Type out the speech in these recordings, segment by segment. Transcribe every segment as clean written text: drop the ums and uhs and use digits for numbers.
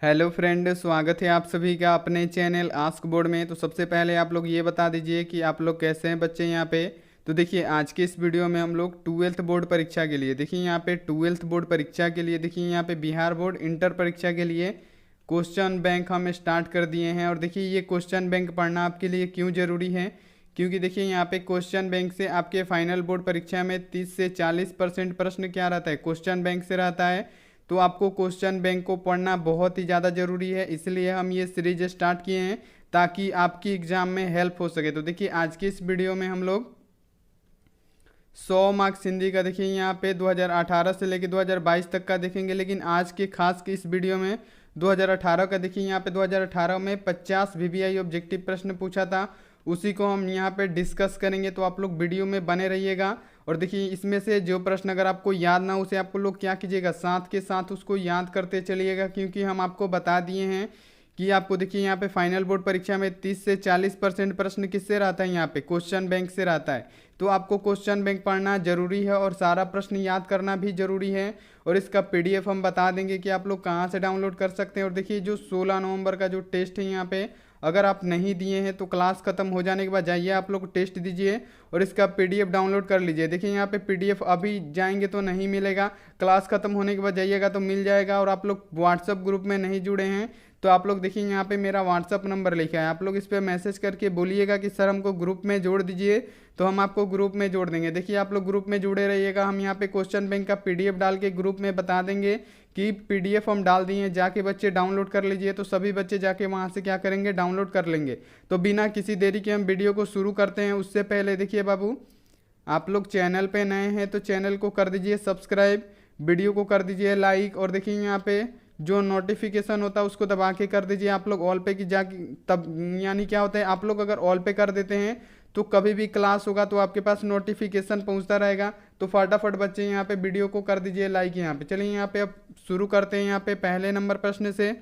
Hello friend, स्वागत है आप सभी का अपने चैनल आस्क बोर्ड में। तो सबसे पहले आप लोग ये बता दीजिए कि आप लोग कैसे हैं बच्चे यहाँ पे। तो देखिए आज के इस वीडियो में हम लोग ट्वेल्थ बोर्ड परीक्षा के लिए, देखिए यहाँ पे ट्वेल्थ बोर्ड परीक्षा के लिए, देखिए यहाँ पे बिहार बोर्ड इंटर परीक्षा के लिए क्वेश्चन बैंक हम स्टार्ट कर दिए हैं। और देखिए ये क्वेश्चन बैंक पढ़ना आपके लिए क्यों ज़रूरी है, क्योंकि देखिए यहाँ पे क्वेश्चन बैंक से आपके फाइनल बोर्ड परीक्षा में 30 से 40% प्रश्न क्या रहता है, क्वेश्चन बैंक से रहता है। तो आपको क्वेश्चन बैंक को पढ़ना बहुत ही ज़्यादा ज़रूरी है, इसलिए हम ये सीरीज स्टार्ट किए हैं ताकि आपकी एग्ज़ाम में हेल्प हो सके। तो देखिए आज की इस वीडियो में हम लोग 100 मार्क्स हिंदी का देखिए यहाँ पे 2018 से लेकर 2022 तक का देखेंगे, लेकिन आज के खास के इस वीडियो में 2018 का देखिए यहाँ पे 2018 में 50 वीवीआई ऑब्जेक्टिव प्रश्न पूछा था, उसी को हम यहाँ पे डिस्कस करेंगे। तो आप लोग वीडियो में बने रहिएगा। और देखिए इसमें से जो प्रश्न अगर आपको याद ना हो उसे आपको लोग क्या कीजिएगा, साथ के साथ उसको याद करते चलिएगा, क्योंकि हम आपको बता दिए हैं कि आपको देखिए यहाँ पे फाइनल बोर्ड परीक्षा में 30 से 40% प्रश्न किससे रहता है, यहाँ पे क्वेश्चन बैंक से रहता है। तो आपको क्वेश्चन बैंक पढ़ना जरूरी है और सारा प्रश्न याद करना भी जरूरी है। और इसका पीडीएफ हम बता देंगे कि आप लोग कहाँ से डाउनलोड कर सकते हैं। और देखिए जो 16 नवंबर का जो टेस्ट है यहाँ पे, अगर आप नहीं दिए हैं तो क्लास खत्म हो जाने के बाद जाइए आप लोग टेस्ट दीजिए और इसका पीडीएफ डाउनलोड कर लीजिए। देखिए यहाँ पे पीडीएफ अभी जाएंगे तो नहीं मिलेगा, क्लास खत्म होने के बाद जाइएगा तो मिल जाएगा। और आप लोग व्हाट्सअप ग्रुप में नहीं जुड़े हैं तो आप लोग देखिए यहाँ पे मेरा व्हाट्सअप नंबर लिखा है, आप लोग इस पर मैसेज करके बोलिएगा कि सर हमको ग्रुप में जोड़ दीजिए, तो हम आपको ग्रुप में जोड़ देंगे। देखिए आप लोग ग्रुप में जुड़े रहिएगा, हम यहाँ पे क्वेश्चन बैंक का पीडीएफ डाल के ग्रुप में बता देंगे कि पीडीएफ हम डाल दिए हैं, जाके बच्चे डाउनलोड कर लीजिए। तो सभी बच्चे जाके वहाँ से क्या करेंगे, डाउनलोड कर लेंगे। तो बिना किसी देरी के हम वीडियो को शुरू करते हैं। उससे पहले देखिए बाबू, आप लोग चैनल पे नए हैं तो चैनल को कर दीजिए सब्सक्राइब, वीडियो को कर दीजिए लाइक, और देखिए यहाँ पे जो नोटिफिकेशन होता है उसको दबा के कर दीजिए आप लोग ऑल पे की जाके। तब यानी क्या होता है, आप लोग अगर ऑल पे कर देते हैं तो कभी भी क्लास होगा तो आपके पास नोटिफिकेशन पहुंचता रहेगा। तो फटाफट बच्चे यहाँ पे वीडियो को कर दीजिए लाइक यहाँ पे। चलिए यहाँ पे अब शुरू करते हैं यहाँ पे पहले नंबर प्रश्न से।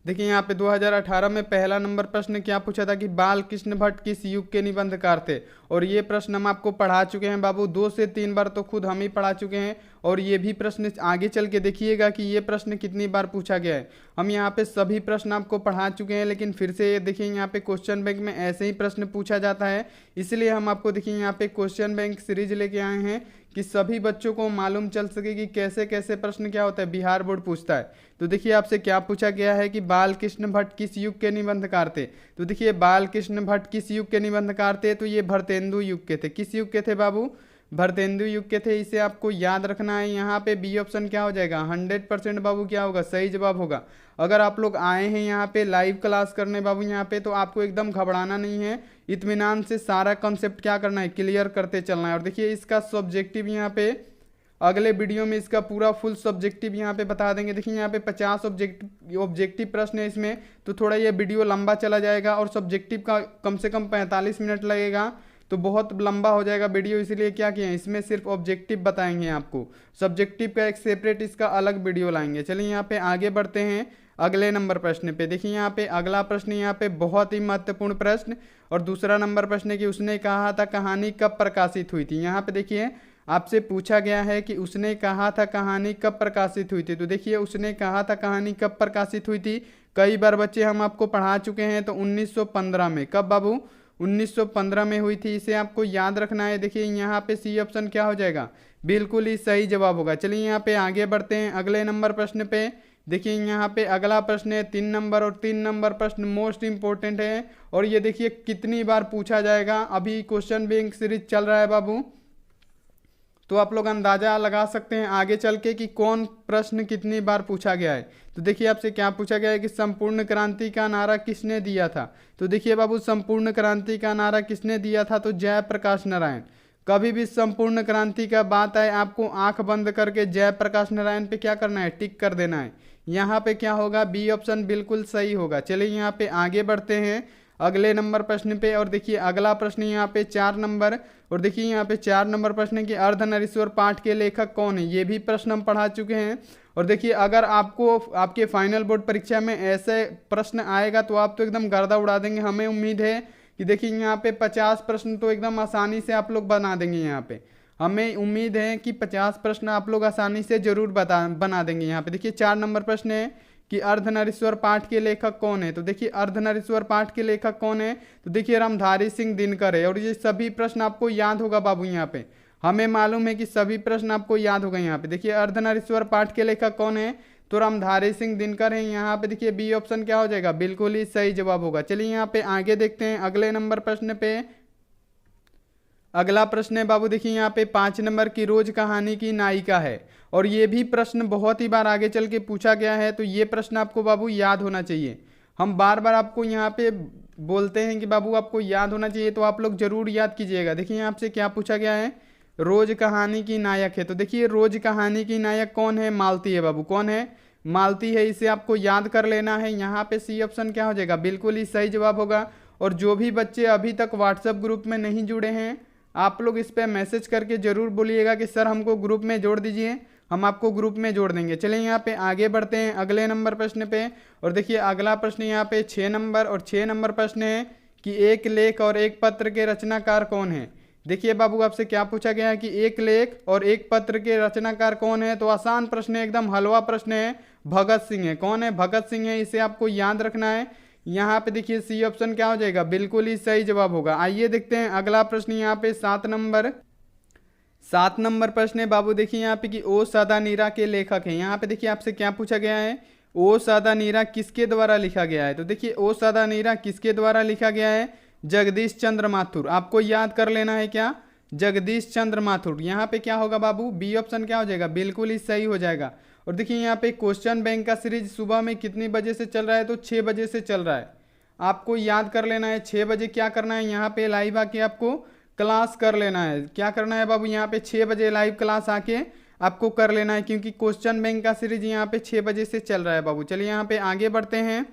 देखिए यहाँ पे 2018 में पहला नंबर प्रश्न क्या पूछा था कि बाल कृष्ण भट्ट किस युग के निबंधकार थे। और ये प्रश्न हम आपको पढ़ा चुके हैं बाबू, 2 से 3 बार तो खुद हम ही पढ़ा चुके हैं। और ये भी प्रश्न आगे चल के देखिएगा कि ये प्रश्न कितनी बार पूछा गया है। हम यहाँ पे सभी प्रश्न आपको पढ़ा चुके हैं, लेकिन फिर से ये देखिए यहाँ पे क्वेश्चन बैंक में ऐसे ही प्रश्न पूछा जाता है, इसलिए हम आपको देखिए यहाँ पे क्वेश्चन बैंक सीरीज लेके आए हैं कि सभी बच्चों को मालूम चल सके कि कैसे कैसे प्रश्न क्या होता है, बिहार बोर्ड पूछता है। तो देखिए आपसे क्या पूछा गया है कि बाल कृष्ण भट्ट किस युग के निबंधकार थे। तो देखिए बाल कृष्ण भट्ट किस युग के निबंधकार थे, तो ये भरतेंदु युग के थे। किस युग के थे बाबू, भरतेंदु युग के थे। इसे आपको याद रखना है। यहाँ पे बी ऑप्शन क्या हो जाएगा, 100% बाबू क्या होगा, सही जवाब होगा। अगर आप लोग आए हैं यहाँ पे लाइव क्लास करने बाबू यहाँ पे, तो आपको एकदम घबराना नहीं है, इत्मीनान से सारा कॉन्सेप्ट क्या करना है, क्लियर करते चलना है। और देखिए इसका सब्जेक्टिव यहाँ पे अगले वीडियो में इसका पूरा फुल सब्जेक्टिव यहाँ पे बता देंगे। देखिए यहाँ पे 50 ऑब्जेक्टिव प्रश्न है इसमें, तो थोड़ा ये वीडियो लंबा चला जाएगा और सब्जेक्टिव का कम से कम 45 मिनट लगेगा, तो बहुत लंबा हो जाएगा वीडियो। इसलिए क्या किया है, इसमें सिर्फ ऑब्जेक्टिव बताएंगे आपको, सब्जेक्टिव का एक सेपरेट इसका अलग वीडियो लाएंगे। चलिए यहाँ पे आगे बढ़ते हैं अगले नंबर प्रश्न पे। देखिए यहाँ पे अगला प्रश्न यहाँ पे बहुत ही महत्वपूर्ण प्रश्न, और दूसरा नंबर प्रश्न है कि उसने कहा था कहानी कब प्रकाशित हुई थी। यहाँ पे देखिए आपसे पूछा गया है कि उसने कहा था कहानी कब प्रकाशित हुई थी। तो देखिए उसने कहा था कहानी कब प्रकाशित हुई थी, कई बार बच्चे हम आपको पढ़ा चुके हैं। तो 1915 में, कब बाबू, 1915 में हुई थी, इसे आपको याद रखना है। देखिए यहाँ पे सी ऑप्शन क्या हो जाएगा, बिल्कुल ही सही जवाब होगा। चलिए यहाँ पे आगे बढ़ते हैं अगले नंबर प्रश्न पे। देखिए यहाँ पे अगला प्रश्न है 3 नंबर, और 3 नंबर प्रश्न मोस्ट इंपॉर्टेंट है। और ये देखिए कितनी बार पूछा जाएगा, अभी क्वेश्चन बैंक सीरीज चल रहा है बाबू, तो आप लोग अंदाजा लगा सकते हैं आगे चल के कि कौन प्रश्न कितनी बार पूछा गया है। तो देखिए आपसे क्या पूछा गया है कि संपूर्ण क्रांति का नारा किसने दिया था। तो देखिए बाबू संपूर्ण क्रांति का नारा किसने दिया था, तो जयप्रकाश नारायण। कभी भी संपूर्ण क्रांति का बात आए आपको आंख बंद करके जयप्रकाश नारायण पे क्या करना है, टिक कर देना है। यहाँ पे क्या होगा, बी ऑप्शन बिल्कुल सही होगा। चलिए यहाँ पे आगे बढ़ते हैं अगले नंबर प्रश्न पे। और देखिए अगला प्रश्न यहाँ पे 4 नंबर, और देखिए यहाँ पे 4 नंबर प्रश्न है कि अर्धनारीश्वर पाठ के लेखक कौन है। ये भी प्रश्न हम पढ़ा चुके हैं। और देखिए अगर आपको आपके फाइनल बोर्ड परीक्षा में ऐसे प्रश्न आएगा तो आप तो एकदम गर्दा उड़ा देंगे। हमें उम्मीद है कि देखिए यहाँ पे 50 प्रश्न तो एकदम आसानी से आप लोग बना देंगे। यहाँ पे हमें उम्मीद है कि 50 प्रश्न आप लोग आसानी से जरूर बना देंगे। यहाँ पे देखिए 4 नंबर प्रश्न है कि अर्धनारीश्वर पाठ के लेखक कौन है। तो देखिए अर्धनारीश्वर पाठ के लेखक कौन है, तो देखिए रामधारी सिंह दिनकर है। और ये सभी प्रश्न आपको याद होगा बाबू, यहाँ पे हमें मालूम है कि सभी प्रश्न आपको याद होगा। यहाँ पे देखिए अर्धनारीश्वर पाठ के लेखक कौन है, तो रामधारी सिंह दिनकर है। यहाँ पे देखिए बी ऑप्शन क्या हो जाएगा, बिल्कुल ही सही जवाब होगा। चलिए यहाँ पे आगे देखते हैं अगले नंबर प्रश्न पे। अगला प्रश्न है बाबू, देखिए यहाँ पे 5 नंबर की रोज कहानी की नायिका है। और ये भी प्रश्न बहुत ही बार आगे चल के पूछा गया है, तो ये प्रश्न आपको बाबू याद होना चाहिए। हम बार बार आपको यहाँ पे बोलते हैं कि बाबू आपको याद होना चाहिए, तो आप लोग जरूर याद कीजिएगा। देखिए यहाँ से क्या पूछा गया है, रोज कहानी की नायक है। तो देखिए रोज कहानी की नायक कौन है, मालती है बाबू। कौन है, मालती है। इसे आपको याद कर लेना है। यहाँ पे सी ऑप्शन क्या हो जाएगा, बिल्कुल ही सही जवाब होगा। और जो भी बच्चे अभी तक व्हाट्सएप ग्रुप में नहीं जुड़े हैं, आप लोग इस पर मैसेज करके जरूर बोलिएगा कि सर हमको ग्रुप में जोड़ दीजिए, हम आपको ग्रुप में जोड़ देंगे। चलिए यहाँ पे आगे बढ़ते हैं अगले नंबर प्रश्न पे। और देखिए अगला प्रश्न यहाँ पे 6 नंबर और 6 नंबर प्रश्न है कि एक लेख और एक पत्र के रचनाकार कौन है। देखिए बाबू आपसे क्या पूछा गया है कि एक लेख और एक पत्र के रचनाकार कौन है। तो आसान प्रश्न है, एकदम हलवा प्रश्न है, भगत सिंह है। कौन है, भगत सिंह है। इसे आपको याद रखना है। यहाँ पे देखिए सी ऑप्शन क्या हो जाएगा, बिल्कुल ही सही जवाब होगा। आइए देखते हैं अगला प्रश्न यहाँ पे 7 नंबर प्रश्न है बाबू। देखिए यहाँ पे कि ओ सदा नीरा के लेखक हैं। यहाँ पे देखिए आपसे क्या पूछा गया है, ओ सदा नीरा किसके द्वारा लिखा गया है। तो देखिए ओ सदा नीरा किसके द्वारा लिखा गया है, जगदीश चंद्र माथुर। आपको याद कर लेना है क्या, जगदीश चंद्र माथुर। यहाँ पे क्या होगा बाबू, बी ऑप्शन क्या हो जाएगा, बिल्कुल ही सही हो जाएगा। और देखिए यहाँ पे क्वेश्चन बैंक का सीरीज सुबह में कितनी बजे से चल रहा है, तो 6 बजे से चल रहा है। आपको याद कर लेना है 6 बजे क्या करना है, यहाँ पे लाइव आके आपको क्लास कर लेना है। क्या करना है बाबू, यहाँ पे 6 बजे लाइव क्लास आके आपको कर लेना है, क्योंकि क्वेश्चन बैंक का सीरीज यहाँ पे 6 बजे से चल रहा है बाबू। चलिए यहाँ पे आगे बढ़ते हैं।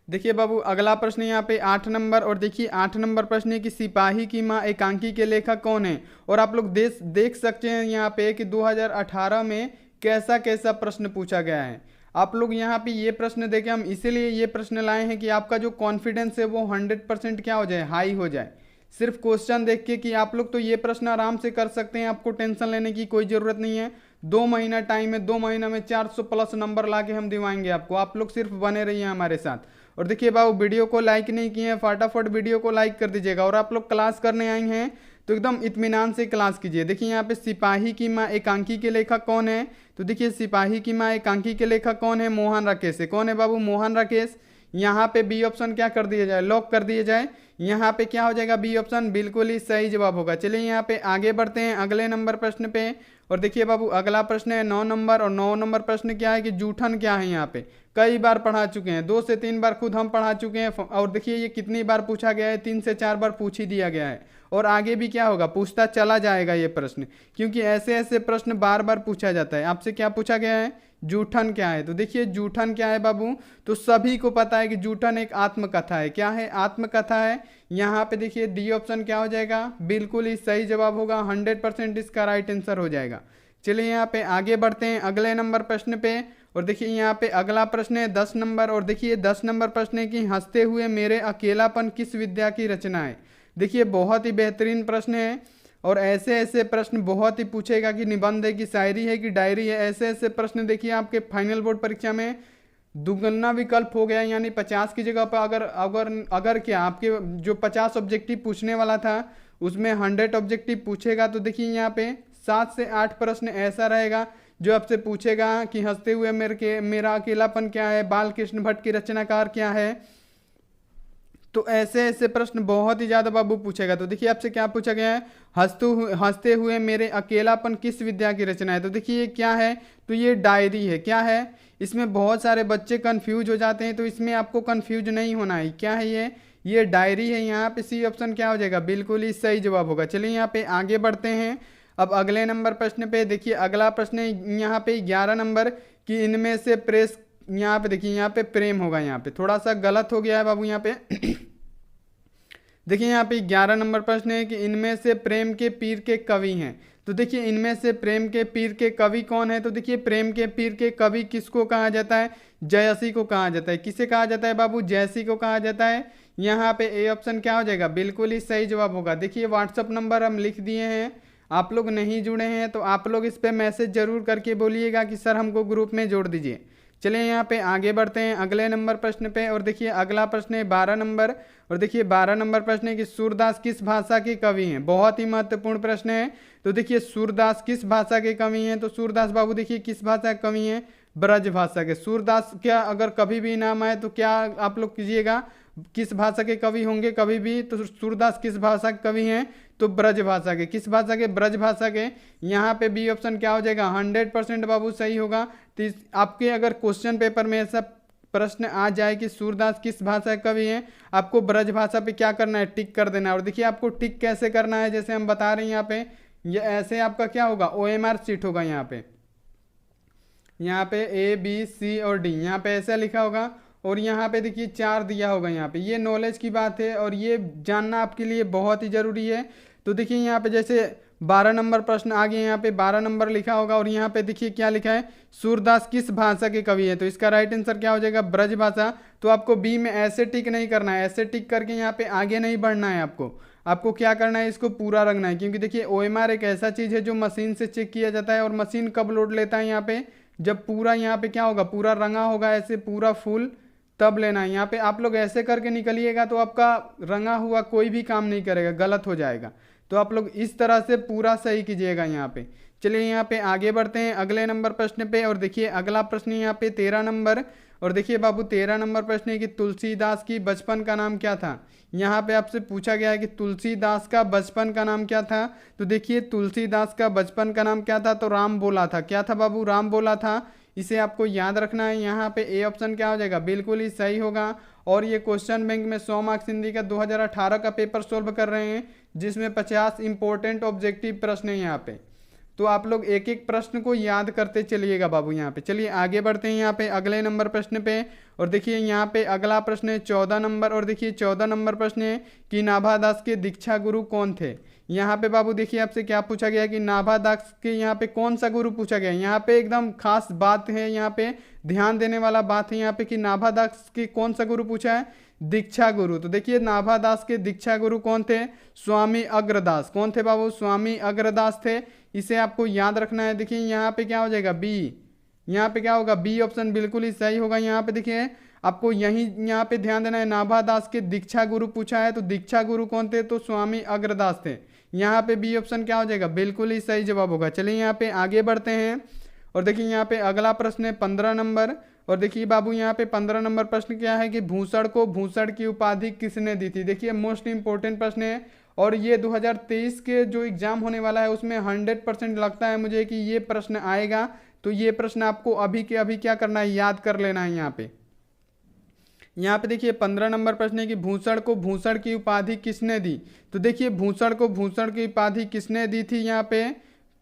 देखिए बाबू अगला प्रश्न यहाँ पे 8 नंबर। और देखिए 8 नंबर प्रश्न है कि सिपाही की माँ एकांकी के लेखक कौन है। और आप लोग देख सकते हैं यहाँ पे कि 2018 में कैसा कैसा प्रश्न पूछा गया है। आप लोग यहाँ पे ये प्रश्न देखें, हम इसीलिए ये प्रश्न लाए हैं कि आपका जो कॉन्फिडेंस है वो 100% क्या हो जाए, हाई हो जाए। सिर्फ क्वेश्चन देख के कि आप लोग तो ये प्रश्न आराम से कर सकते हैं, आपको टेंशन लेने की कोई ज़रूरत नहीं है। 2 महीना टाइम है, 2 महीना में 400 प्लस नंबर ला के हम दिवाएंगे आपको। आप लोग सिर्फ बने रहिए हमारे साथ। और देखिए बाबू वीडियो को लाइक नहीं किए हैं, फटाफट वीडियो को लाइक कर दीजिएगा। और आप लोग क्लास करने आए हैं तो एकदम इत्मीनान से क्लास कीजिए। देखिए यहाँ पे सिपाही की माँ एकांकी के लेखक कौन है। तो देखिए सिपाही की माँ एकांकी के लेखक कौन है, मोहन राकेश है। कौन है बाबू, मोहन राकेश। यहाँ पे बी ऑप्शन क्या कर दिया जाए, लॉक कर दिया जाए। यहाँ पे क्या हो जाएगा, बी ऑप्शन बिल्कुल ही सही जवाब होगा। चलिए यहाँ पे आगे बढ़ते हैं अगले नंबर प्रश्न पे। और देखिए बाबू अगला प्रश्न है 9 नंबर। और 9 नंबर प्रश्न क्या है कि जूठन क्या है। यहाँ पे कई बार पढ़ा चुके हैं, 2 से 3 बार खुद हम पढ़ा चुके हैं। और देखिए ये कितनी बार पूछा गया है, 3 से 4 बार पूछ ही दिया गया है। और आगे भी क्या होगा, पूछता चला जाएगा ये प्रश्न, क्योंकि ऐसे ऐसे प्रश्न बार बार पूछा जाता है। आपसे क्या पूछा गया है, जूठन क्या है। तो देखिए जूठन क्या है बाबू, तो सभी को पता है कि जूठन एक आत्मकथा है। क्या है, आत्मकथा है। यहाँ पे देखिए डी ऑप्शन क्या हो जाएगा, बिल्कुल ही सही जवाब होगा। 100% इसका राइट आंसर हो जाएगा। चलिए यहाँ पे आगे बढ़ते हैं अगले नंबर प्रश्न पे। और देखिए यहाँ पे अगला प्रश्न है 10 नंबर। और देखिए 10 नंबर प्रश्न है कि हंसते हुए मेरे अकेलापन किस विद्या की रचना है। देखिए बहुत ही बेहतरीन प्रश्न है। और ऐसे ऐसे प्रश्न बहुत ही पूछेगा कि निबंध है कि शायरी है कि डायरी है। ऐसे ऐसे प्रश्न देखिए आपके फाइनल बोर्ड परीक्षा में दुगना विकल्प हो गया, यानी 50 की जगह पर अगर अगर अगर क्या आपके जो 50 ऑब्जेक्टिव पूछने वाला था उसमें 100 ऑब्जेक्टिव पूछेगा। तो देखिए यहाँ पे 7 से 8 प्रश्न ऐसा रहेगा जो आपसे पूछेगा कि हंसते हुए मेरा अकेलापन क्या है, बाल कृष्ण भट्ट की रचनाकार क्या है। तो ऐसे ऐसे प्रश्न बहुत ही ज़्यादा बाबू पूछेगा। तो देखिए आपसे क्या पूछा गया है, हंसते हुए मेरे अकेलापन किस विद्या की रचना है। तो देखिए ये क्या है, तो ये डायरी है। क्या है, इसमें बहुत सारे बच्चे कंफ्यूज हो जाते हैं, तो इसमें आपको कंफ्यूज नहीं होना है। क्या है ये डायरी है। यहाँ पे सी ऑप्शन क्या हो जाएगा, बिल्कुल ही सही जवाब होगा। चलिए यहाँ पे आगे बढ़ते हैं अब अगले नंबर प्रश्न पे। देखिए अगला प्रश्न है यहाँ पे 11 नंबर कि इनमें से प्रेस, यहाँ पे देखिए यहाँ पे प्रेम होगा। यहाँ पे थोड़ा सा गलत हो गया है बाबू। यहाँ पे देखिए यहाँ पे 11 नंबर प्रश्न है कि इनमें से प्रेम के पीर के कवि हैं। तो देखिए इनमें से प्रेम के पीर के कवि कौन है। तो देखिए प्रेम के पीर के कवि किसको कहा जाता है, जयसी को कहा जाता है। किसे कहा जाता है बाबू, जयसी को कहा जाता है। यहाँ पे ए ऑप्शन क्या हो जाएगा, बिल्कुल ही सही जवाब होगा। देखिए व्हाट्सअप नंबर हम लिख दिए हैं, आप लोग नहीं जुड़े हैं तो आप लोग इस पर मैसेज जरूर करके बोलिएगा कि सर हमको ग्रुप में जोड़ दीजिए। चलिए यहाँ पे आगे बढ़ते हैं अगले नंबर प्रश्न पे। और देखिए अगला प्रश्न है 12 नंबर। और देखिए 12 नंबर प्रश्न है कि सूरदास किस भाषा के कवि हैं। बहुत ही महत्वपूर्ण प्रश्न है। तो देखिए सूरदास किस भाषा के कवि हैं, तो सूरदास बाबू देखिए किस भाषा के कवि हैं, ब्रज भाषा के। सूरदास क्या अगर कभी भी नाम आए तो क्या आप लोग कीजिएगा, किस भाषा के कवि होंगे कभी भी, तो सूरदास किस भाषा के कवि हैं, तो ब्रज भाषा के। किस भाषा के, ब्रज भाषा के। यहाँ पे बी ऑप्शन क्या हो जाएगा, 100% बाबू सही होगा। तो आपके अगर क्वेश्चन पेपर में ऐसा प्रश्न आ जाए कि सूरदास किस भाषा के कवि हैं, आपको ब्रज भाषा पे क्या करना है, टिक कर देना है। और देखिए आपको टिक कैसे करना है, जैसे हम बता रहे हैं यहाँ पे, ये ऐसे आपका क्या होगा, OMR शीट होगा यहाँ पे A B C और D, यहाँ पे ऐसा लिखा होगा। और यहाँ पे देखिए 4 दिया होगा यहाँ पे। ये नॉलेज की बात है और ये जानना आपके लिए बहुत ही जरूरी है। तो देखिए यहाँ पे जैसे 12 नंबर प्रश्न आ गया, यहाँ पे 12 नंबर लिखा होगा और यहाँ पे देखिए क्या लिखा है, सूरदास किस भाषा के कवि है। तो इसका राइट आंसर क्या हो जाएगा, ब्रज भाषा। तो आपको बी में ऐसे टिक नहीं करना है, ऐसे टिक करके यहाँ पे आगे नहीं बढ़ना है। आपको क्या करना है, इसको पूरा रखना है। क्योंकि देखिए OMR एक ऐसा चीज़ है जो मशीन से चेक किया जाता है। और मशीन कब लोड लेता है, यहाँ पे जब पूरा यहाँ पे क्या होगा, पूरा रंगा होगा ऐसे पूरा फुल, तब लेना है। यहाँ पे आप लोग ऐसे करके निकलिएगा तो आपका रंगा हुआ कोई भी काम नहीं करेगा, गलत हो जाएगा। तो आप लोग इस तरह से पूरा सही कीजिएगा यहाँ पे। चलिए यहाँ पे आगे बढ़ते हैं अगले नंबर प्रश्न पे। और देखिए अगला प्रश्न यहाँ पे 13 नंबर। और देखिए बाबू 13 नंबर प्रश्न है कि तुलसीदास की बचपन का नाम क्या था। यहाँ पे आपसे पूछा गया है कि तुलसीदास का बचपन का नाम क्या था। तो देखिए तुलसीदास का बचपन का नाम क्या था, तो राम बोला था। क्या था बाबू, राम बोला था। इसे आपको याद रखना है। यहाँ पे ए ऑप्शन क्या हो जाएगा, बिल्कुल ही सही होगा। और ये क्वेश्चन बैंक में 100 मार्क्स हिंदी का 2018 का पेपर सोल्व कर रहे हैं, जिसमें 50 इंपॉर्टेंट ऑब्जेक्टिव प्रश्न है यहाँ पे। तो आप लोग एक एक प्रश्न को याद करते चलिएगा बाबू यहाँ पे। चलिए आगे बढ़ते हैं यहाँ पे अगले नंबर प्रश्न पे। और देखिए यहाँ पे अगला प्रश्न है 14 नंबर। और देखिए 14 नंबर प्रश्न है कि नाभादास के दीक्षा गुरु कौन थे। यहाँ पे बाबू देखिए आपसे क्या पूछा गया कि नाभादास के यहाँ पे कौन सा गुरु पूछा गया है। यहाँ पे एकदम खास बात है, यहाँ पे ध्यान देने वाला बात है यहाँ पे कि नाभादास के कौन सा गुरु पूछा है, दीक्षा गुरु। तो देखिए नाभादास के दीक्षा गुरु कौन थे, स्वामी अग्रदास। कौन थे बाबू, स्वामी अग्रदास थे। इसे आपको याद रखना है। देखिए यहाँ पे क्या हो जाएगा, बी। यहाँ पे क्या होगा, बी ऑप्शन बिल्कुल ही सही होगा। यहाँ पे देखिए आपको यहाँ पे ध्यान देना है, नाभादास के दीक्षा गुरु पूछा है, तो दीक्षा गुरु कौन थे, तो स्वामी अग्रदास थे। यहाँ पे बी ऑप्शन क्या हो जाएगा, बिल्कुल ही सही जवाब होगा। चलिए यहाँ पे आगे बढ़ते हैं। और देखिए यहाँ पे अगला प्रश्न है 15 नंबर। और देखिए बाबू यहाँ पे 15 नंबर प्रश्न क्या है कि भूषण को भूषण की उपाधि किसने दी थी। देखिए मोस्ट इंपोर्टेंट प्रश्न है और ये 2023 के जो एग्जाम होने वाला है उसमें 100% लगता है मुझे कि ये प्रश्न आएगा। तो ये प्रश्न आपको अभी के अभी क्या करना है, याद कर लेना है। यहाँ पे देखिए 15 नंबर प्रश्न है कि भूषण को भूषण की उपाधि किसने दी। तो देखिए भूषण को भूषण की उपाधि किसने दी थी, यहाँ पे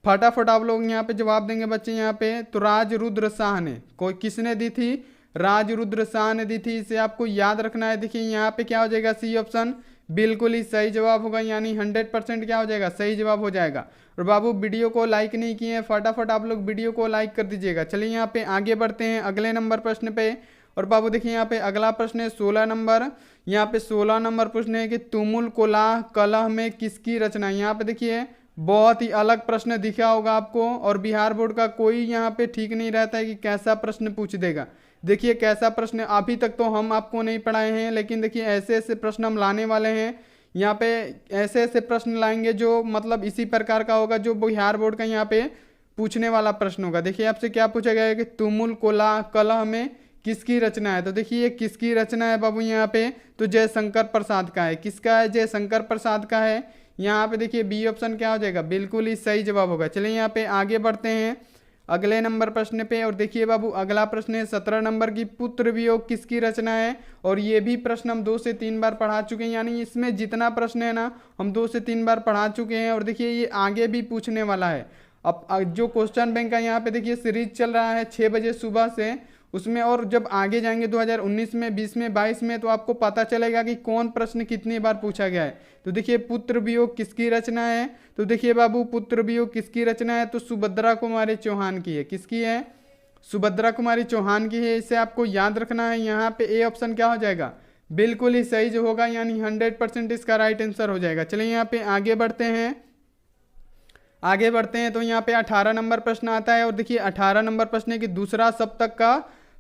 फटाफट आप लोग यहाँ पे जवाब देंगे बच्चे। यहाँ पे तो राजरुद्र शाह ने, कोई किसने दी थी, राजरुद्र शाह ने दी थी। इसे आपको याद रखना है। देखिए यहाँ पे क्या हो जाएगा, सी ऑप्शन बिल्कुल ही सही जवाब होगा, यानी 100% क्या हो जाएगा, सही जवाब हो जाएगा। और बाबू वीडियो को लाइक नहीं किए हैं, फटाफट आप लोग वीडियो को लाइक कर दीजिएगा। चलिए यहाँ पे आगे बढ़ते हैं अगले नंबर प्रश्न पे। और बाबू देखिए यहाँ पे अगला प्रश्न है 16 नंबर। यहाँ पे 16 नंबर प्रश्न है कि तुमुल कोलाह कलह में किसकी रचना। यहाँ पे देखिए बहुत ही अलग प्रश्न दिखा होगा आपको। और बिहार बोर्ड का कोई यहाँ पे ठीक नहीं रहता है कि कैसा प्रश्न पूछ देगा। देखिए कैसा प्रश्न, अभी तक तो हम आपको नहीं पढ़ाए हैं, लेकिन देखिए ऐसे ऐसे प्रश्न हम लाने वाले हैं। यहाँ पे ऐसे ऐसे प्रश्न लाएंगे जो मतलब इसी प्रकार का होगा जो बिहार बोर्ड का यहाँ पे पूछने वाला प्रश्न होगा। देखिए आपसे क्या पूछा गया है कि तुमुल कोलाह कलह में किसकी रचना है। तो देखिए ये किसकी रचना है बाबू, यहाँ पे तो जयशंकर प्रसाद का है। किसका है, जयशंकर प्रसाद का है। यहाँ पे देखिए बी ऑप्शन क्या हो जाएगा, बिल्कुल ही सही जवाब होगा। चलिए यहाँ पे आगे बढ़ते हैं अगले नंबर प्रश्न पे। और देखिए बाबू अगला प्रश्न है 17 नंबर की पुत्र वियोग किसकी रचना है। और ये भी प्रश्न हम 2 से 3 बार पढ़ा चुके हैं, यानी इसमें जितना प्रश्न है ना हम 2 से 3 बार पढ़ा चुके हैं। और देखिए ये आगे भी पूछने वाला है। अब जो क्वेश्चन बैंक का यहाँ पे देखिए सीरीज चल रहा है 6 बजे सुबह से, उसमें और जब आगे जाएंगे 2019 में, 20 में, 22 में, तो आपको पता चलेगा कि कौन प्रश्न कितनी बार पूछा गया है। तो देखिए पुत्र वियोग किसकी रचना है। तो देखिए बाबू पुत्र वियोग किसकी रचना है, तो सुभद्रा कुमारी चौहान की है। किसकी है, सुभद्रा कुमारी चौहान की है। इसे आपको याद रखना है। यहाँ पे ए ऑप्शन क्या हो जाएगा, बिल्कुल ही सही जो होगा, यानी 100% इसका राइट आंसर हो जाएगा। चलिए यहाँ पे आगे बढ़ते हैं। तो यहाँ पे 18 नंबर प्रश्न आता है। और देखिए 18 नंबर प्रश्न है कि दूसरा सप्तक का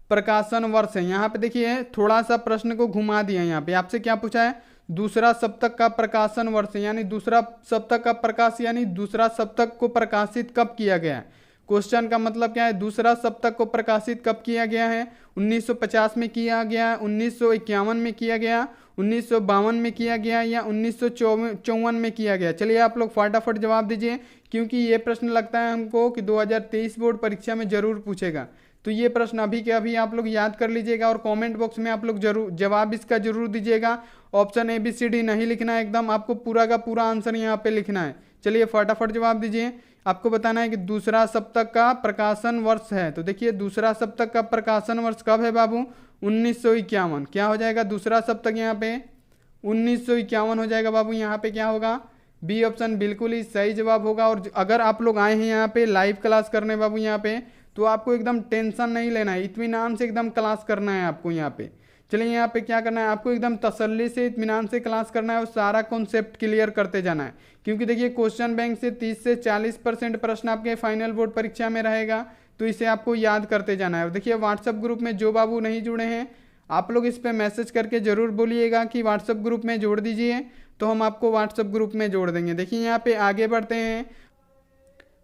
प्रकाशन वर्ष है। यहाँ पे देखिए थोड़ा सा प्रश्न को घुमा दिया, यहाँ पे आपसे क्या पूछा है, दूसरा सप्तक का प्रकाशन वर्ष, यानी दूसरा सप्तक का प्रकाश, यानी दूसरा सप्तक को प्रकाशित कब किया गया है। क्वेश्चन का मतलब क्या है, दूसरा सप्तक को प्रकाशित कब किया गया है, 1950 में किया गया, 1951 में किया गया, 1952 में किया गया, या 1954 में किया गया। चलिए आप लोग फटाफट जवाब दीजिए, क्योंकि ये प्रश्न लगता है हमको कि 2023 बोर्ड परीक्षा में जरूर पूछेगा। तो ये प्रश्न अभी के अभी आप लोग याद कर लीजिएगा और कमेंट बॉक्स में आप लोग जरूर जवाब इसका जरूर दीजिएगा। ऑप्शन ABCD नहीं लिखना है, एकदम आपको पूरा का पूरा आंसर यहाँ पे लिखना है। चलिए फटाफट जवाब दीजिए। आपको बताना है कि दूसरा सप्तक का प्रकाशन वर्ष है, तो देखिए दूसरा सप्तक का प्रकाशन वर्ष कब है बाबू, 1951। क्या हो जाएगा दूसरा सप्तक यहाँ पे 1951 हो जाएगा बाबू। यहाँ पे क्या होगा, बी ऑप्शन बिल्कुल ही सही जवाब होगा। और अगर आप लोग आए हैं यहाँ पे लाइव क्लास करने बाबू यहाँ पे, तो आपको एकदम टेंशन नहीं लेना है, इत्मीनान से एकदम क्लास करना है आपको यहाँ पे। चलिए यहाँ पे क्या करना है, आपको एकदम तसल्ली से इत्मीनान से क्लास करना है और सारा कॉन्सेप्ट क्लियर करते जाना है। क्योंकि देखिए क्वेश्चन बैंक से 30 से 40% प्रश्न आपके फाइनल बोर्ड परीक्षा में रहेगा, तो इसे आपको याद करते जाना है। देखिए व्हाट्सएप ग्रुप में जो बाबू नहीं जुड़े हैं, आप लोग इस पर मैसेज करके जरूर बोलिएगा कि व्हाट्सएप ग्रुप में जोड़ दीजिए, तो हम आपको व्हाट्सएप ग्रुप में जोड़ देंगे। देखिए यहाँ पे आगे बढ़ते हैं।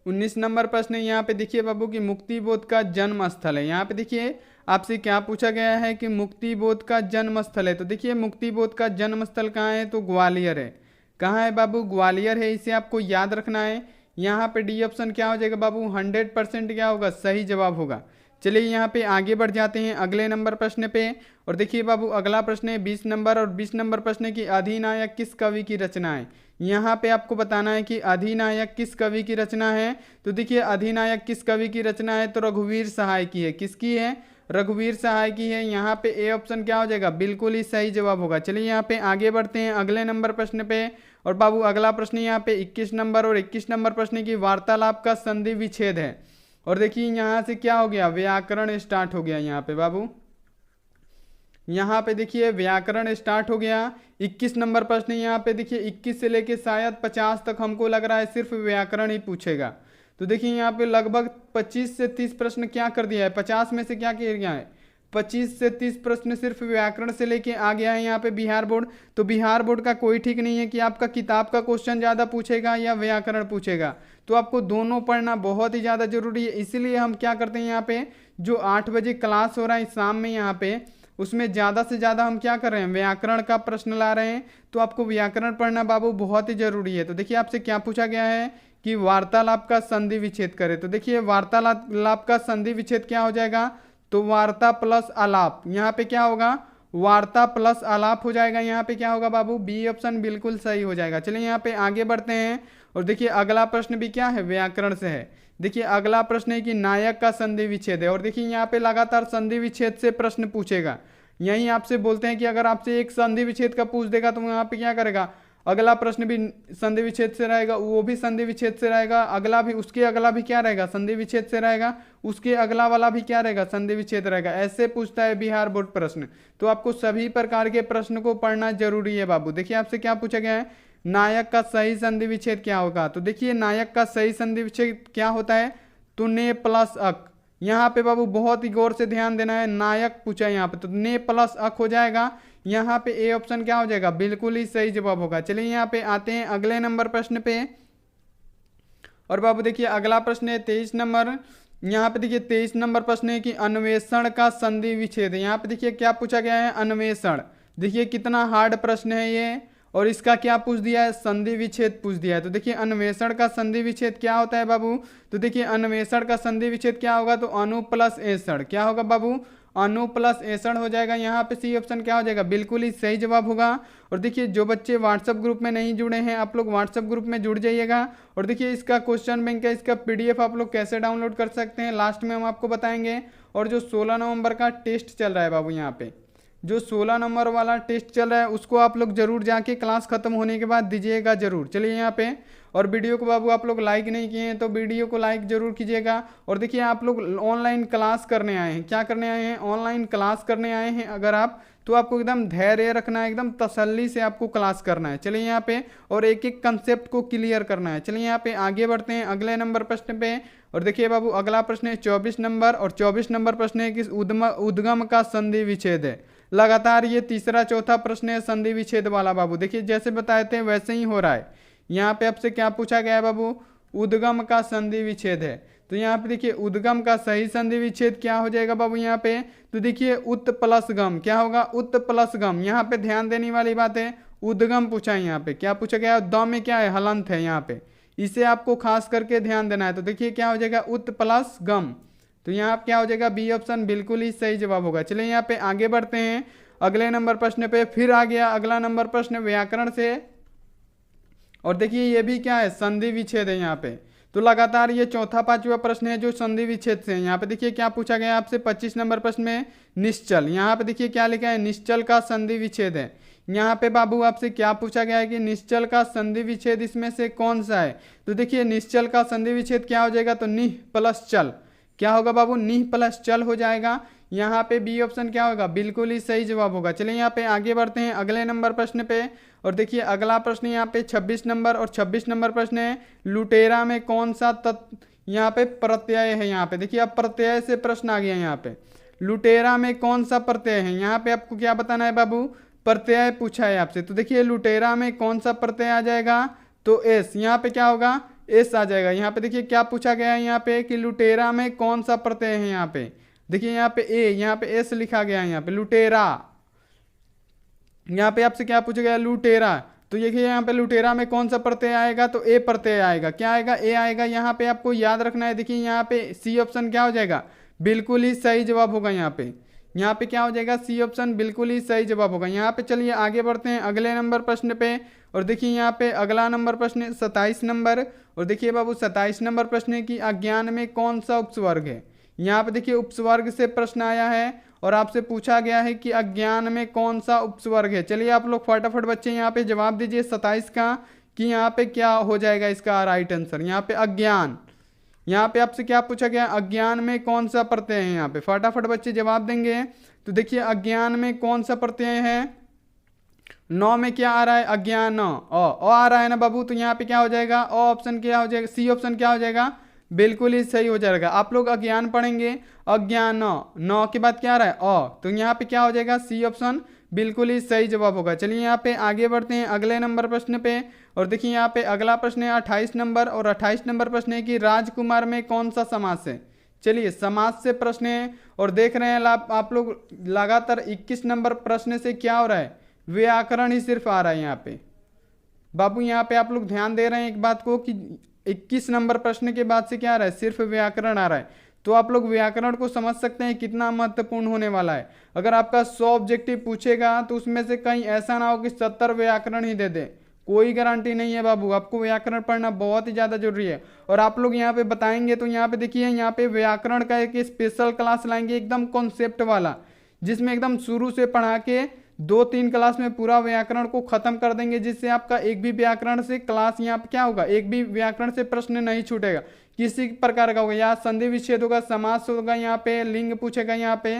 19 नंबर प्रश्न है यहाँ पे, देखिए बाबू कि मुक्तिबोध का जन्म स्थल है। यहाँ पे देखिए आपसे क्या पूछा गया है कि मुक्तिबोध का जन्म स्थल है, तो देखिए मुक्तिबोध का जन्म स्थल कहाँ है, तो ग्वालियर है। कहाँ है बाबू, ग्वालियर है, इसे आपको याद रखना है। यहाँ पे डी ऑप्शन क्या हो जाएगा बाबू, 100% क्या होगा, सही जवाब होगा। चलिए यहाँ पे आगे बढ़ जाते हैं अगले नंबर प्रश्न पे। और देखिए बाबू अगला प्रश्न है 20 नंबर, और 20 नंबर प्रश्न की अधिनायक किस कवि की रचना है। यहाँ पे आपको बताना है कि अधिनायक किस कवि की रचना है। तो देखिए अधिनायक किस कवि की रचना है, तो रघुवीर सहाय की है। किसकी है, रघुवीर सहाय की है। यहाँ पे ए ऑप्शन क्या हो जाएगा, बिल्कुल ही सही जवाब होगा। चलिए यहाँ पे आगे बढ़ते हैं अगले नंबर प्रश्न पे। और बाबू अगला प्रश्न यहाँ पे 21 नंबर, और 21 नंबर प्रश्न की वार्तालाप का संधि विच्छेद है। और देखिए यहाँ से क्या हो गया, व्याकरण स्टार्ट हो गया। यहाँ पे बाबू यहाँ पे देखिए व्याकरण स्टार्ट हो गया। 21 नंबर प्रश्न यहाँ पे देखिए 21 से लेके शायद 50 तक हमको लग रहा है सिर्फ व्याकरण ही पूछेगा। तो देखिए यहाँ पे लगभग 25 से 30 प्रश्न क्या कर दिया है, 50 में से क्या किया गया है, 25 से 30 प्रश्न सिर्फ व्याकरण से लेके आ गया है यहाँ पे बिहार बोर्ड। तो बिहार बोर्ड का कोई ठीक नहीं है कि आपका किताब का क्वेश्चन ज़्यादा पूछेगा या व्याकरण पूछेगा, तो आपको दोनों पढ़ना बहुत ही ज़्यादा जरूरी है। इसीलिए हम क्या करते हैं, यहाँ पे जो 8 बजे क्लास हो रहा है शाम में यहाँ पे, उसमें ज़्यादा से ज़्यादा हम क्या कर रहे हैं, व्याकरण का प्रश्न ला रहे हैं। तो आपको व्याकरण पढ़ना बाबू बहुत ही जरूरी है। तो देखिए आपसे क्या पूछा गया है कि वार्तालाप का संधि विच्छेद करें। तो देखिए वार्तालाप का संधि विच्छेद क्या हो जाएगा, तो वार्ता प्लस आलाप। यहाँ पे क्या होगा, वार्ता प्लस आलाप हो जाएगा। यहाँ पे क्या होगा बाबू, बी ऑप्शन बिल्कुल सही हो जाएगा। चलिए यहाँ पे आगे बढ़ते हैं। और देखिए अगला प्रश्न भी क्या है, व्याकरण से है। देखिए अगला प्रश्न है कि नायक का संधि विच्छेद है। और देखिए यहाँ पे लगातार संधि विच्छेद से प्रश्न पूछेगा। यहीं आपसे बोलते हैं कि अगर आपसे एक संधि विच्छेद का पूछ देगा तो यहाँ पे क्या करेगा, अगला प्रश्न भी संधि विच्छेद से रहेगा, वो भी संधि विच्छेद से रहेगा, अगला भी, उसके अगला भी क्या रहेगा, संधि विच्छेद से रहेगा, उसके अगला वाला भी क्या रहेगा, संधि विच्छेद रहेगा। ऐसे पूछता है बिहार बोर्ड प्रश्न। तो आपको सभी प्रकार के प्रश्न को पढ़ना जरूरी है बाबू। देखिए आपसे क्या पूछा गया है, नायक का सही संधि विच्छेद क्या होगा। तो देखिए नायक का सही संधि विच्छेद क्या होता है, तो ने प्लस अक। यहाँ पे बाबू बहुत ही गौर से ध्यान देना है, नायक पूछा है यहाँ पे, तो ने प्लस अक हो जाएगा। यहाँ पे ए ऑप्शन क्या हो जाएगा, बिल्कुल ही सही जवाब होगा। चलिए यहाँ पे आते हैं अगले नंबर प्रश्न पे। और बाबू देखिए अगला प्रश्न है 23 नंबर। यहाँ पे देखिए 23 नंबर प्रश्न है कि अन्वेषण का संधि विच्छेद। यहाँ पे देखिए क्या पूछा गया है, अन्वेषण। देखिए कितना हार्ड प्रश्न है ये, और इसका क्या पूछ दिया है, संधि विच्छेद पूछ दिया है। तो देखिए अन्वेषण का संधि विच्छेद क्या होता है बाबू, तो देखिए अन्वेषण का संधि विच्छेद क्या होगा, तो अनु प्लस एषण। क्या होगा बाबू, अनु प्लस एषण हो जाएगा। यहाँ पे सी ऑप्शन क्या हो जाएगा, बिल्कुल ही सही जवाब होगा। और देखिए जो बच्चे व्हाट्सएप ग्रुप में नहीं जुड़े हैं, आप लोग व्हाट्सएप ग्रुप में जुड़ जाइएगा। और देखिए इसका क्वेश्चन बैंक है, इसका PDF आप लोग कैसे डाउनलोड कर सकते हैं लास्ट में हम आपको बताएंगे। और जो 16 नवंबर का टेस्ट चल रहा है बाबू, यहाँ पे जो 16 नंबर वाला टेस्ट चल रहा है उसको आप लोग जरूर जाके क्लास खत्म होने के बाद दीजिएगा जरूर। चलिए यहाँ पे, और वीडियो को बाबू आप लोग लाइक नहीं किए हैं तो वीडियो को लाइक जरूर कीजिएगा। और देखिए आप लोग ऑनलाइन क्लास करने आए हैं, क्या करने आए हैं, ऑनलाइन क्लास करने आए हैं अगर आप, तो आपको एकदम धैर्य रखना है, एकदम तसल्ली से आपको क्लास करना है। चलिए यहाँ पे, और एक एक कंसेप्ट को क्लियर करना है। चलिए यहाँ पे आगे बढ़ते हैं अगले नंबर प्रश्न पे। और देखिए बाबू अगला प्रश्न है 24 नंबर, और 24 नंबर प्रश्न है कि उद्गम का संधि विच्छेद है। लगातार ये तीसरा चौथा प्रश्न है संधि विच्छेद वाला बाबू। देखिए जैसे बताए थे वैसे ही हो रहा है। यहाँ पे आपसे क्या पूछा गया है बाबू, उद्गम का संधि विच्छेद है। तो यहाँ पे देखिए उद्गम का सही संधि विच्छेद क्या हो जाएगा बाबू यहाँ पे, तो देखिए उत प्लस गम, क्या होगा, उत प्लस गम। यहाँ पे ध्यान देने वाली बात है, उद्गम पूछा है, यहाँ पे क्या पूछा गया है, द में क्या है, हलंत है यहाँ पे, इसे आपको खास करके ध्यान देना है। तो देखिए क्या हो जाएगा, उत प्लस गम। तो यहाँ क्या हो जाएगा, बी ऑप्शन बिल्कुल ही सही जवाब होगा। चलिए यहाँ पे आगे बढ़ते हैं अगले नंबर प्रश्न पे। फिर आ गया अगला नंबर प्रश्न व्याकरण से, और देखिए ये भी क्या है, संधि विच्छेद है यहाँ पे। तो लगातार ये चौथा पांचवा प्रश्न है जो संधि विच्छेद से है। यहाँ पे देखिए क्या पूछा गया आपसे 25 नंबर प्रश्न में, निश्चल। यहाँ पे देखिए क्या लिखा है, निश्चल का संधि विच्छेद है। यहाँ पे बाबू आपसे क्या पूछा गया है कि निश्चल का संधि विच्छेद इसमें से कौन सा है। तो देखिए निश्चल का संधि विच्छेद क्या हो जाएगा, तो निह प्लस चल, क्या होगा बाबू, निह प्लस चल हो जाएगा। यहाँ पे बी ऑप्शन क्या होगा, बिल्कुल ही सही जवाब होगा। चलिए यहाँ पे आगे बढ़ते हैं अगले नंबर प्रश्न पे। और देखिए अगला प्रश्न यहाँ पे 26 नंबर, और 26 नंबर प्रश्न है लुटेरा में कौन सा तत्व, यहाँ पे प्रत्यय है। यहाँ पे देखिए अब प्रत्यय से प्रश्न आ गया। यहाँ पे लुटेरा में कौन सा प्रत्यय है, यहाँ पे आपको क्या बताना है बाबू, प्रत्यय पूछा है आपसे। तो देखिए लुटेरा में कौन सा प्रत्यय आ जाएगा, तो एस, यहाँ पे क्या होगा, एस आ जाएगा। यहाँ पे देखिए क्या पूछा गया है यहाँ पे कि लुटेरा में कौन सा प्रत्यय है। यहाँ पे देखिए यहाँ पे ए, यहाँ पे एस लिखा गया है। यहाँ पे लुटेरा, यहाँ पे आपसे क्या पूछा गया, लुटेरा। तो देखिए यहाँ पे लुटेरा में कौन सा प्रत्यय आएगा, तो ए प्रत्यय आएगा। क्या आएगा, ए आएगा। यहाँ पे आपको याद रखना है, देखिए यहाँ पे सी ऑप्शन क्या हो जाएगा, बिल्कुल ही सही जवाब होगा। यहाँ पे क्या हो जाएगा, सी ऑप्शन बिल्कुल ही सही जवाब होगा। यहाँ पे चलिए आगे बढ़ते हैं अगले नंबर प्रश्न पे। और देखिए यहाँ पे अगला नंबर प्रश्न 27 नंबर। और देखिए बाबू 27 नंबर प्रश्न है कि अज्ञान में कौन सा उपस्वर्ग है। यहाँ पे देखिए उपस्वर्ग से प्रश्न आया है, और आपसे पूछा गया है कि अज्ञान में कौन सा उपस्वर्ग है। चलिए आप लोग फटाफट बच्चे यहाँ पे जवाब दीजिए 27 का, कि यहाँ पे क्या हो जाएगा इसका राइट आंसर। यहाँ पे अज्ञान, यहाँ पे आपसे क्या पूछा गया, अज्ञान में कौन सा प्रत्यय है। यहाँ पे फटाफट बच्चे जवाब देंगे। तो देखिए अज्ञान में कौन सा प्रत्यय है, 9 में क्या आ रहा है, अज्ञान, अ आ रहा है ना बाबू। तो यहाँ पे क्या हो जाएगा, अ ऑप्शन क्या हो जाएगा, सी ऑप्शन क्या हो जाएगा, बिल्कुल ही सही हो जाएगा। आप लोग अज्ञान पढ़ेंगे, अज्ञान, नौ के बाद क्या आ रहा है, अ, तो यहाँ पे क्या हो जाएगा, सी ऑप्शन बिल्कुल ही सही जवाब होगा। चलिए यहाँ पे आगे बढ़ते हैं अगले नंबर प्रश्न पे। और देखिए यहाँ पे अगला प्रश्न है 28 नंबर, और 28 नंबर प्रश्न है कि राजकुमार में कौन सा समास है। चलिए समास से प्रश्न है, और देख रहे हैं आप लोग लगातार 21 नंबर प्रश्न से क्या हो रहा है, व्याकरण ही सिर्फ आ रहा है यहाँ पे बाबू। यहाँ पे आप लोग ध्यान दे रहे हैं एक बात को कि 21 नंबर प्रश्न के बाद से क्या आ रहा है, सिर्फ व्याकरण आ रहा है। तो आप लोग व्याकरण को समझ सकते हैं कितना महत्वपूर्ण होने वाला है। अगर आपका 100 ऑब्जेक्टिव पूछेगा तो उसमें से कहीं ऐसा ना हो कि 70 व्याकरण ही दे दे, कोई गारंटी नहीं है बाबू। आपको व्याकरण पढ़ना बहुत ही ज़्यादा जरूरी है। और आप लोग यहाँ पे बताएंगे तो यहाँ पे देखिए, यहाँ पे व्याकरण का एक स्पेशल क्लास लाएंगे एकदम कॉन्सेप्ट वाला, जिसमें एकदम शुरू से पढ़ा के 2-3 क्लास में पूरा व्याकरण को खत्म कर देंगे, जिससे आपका एक भी व्याकरण से क्लास यहाँ पे क्या होगा, एक भी व्याकरण से प्रश्न नहीं छूटेगा, किसी प्रकार का होगा। या संधि विच्छेद होगा, समास होगा, यहाँ पे लिंग पूछेगा, यहाँ पे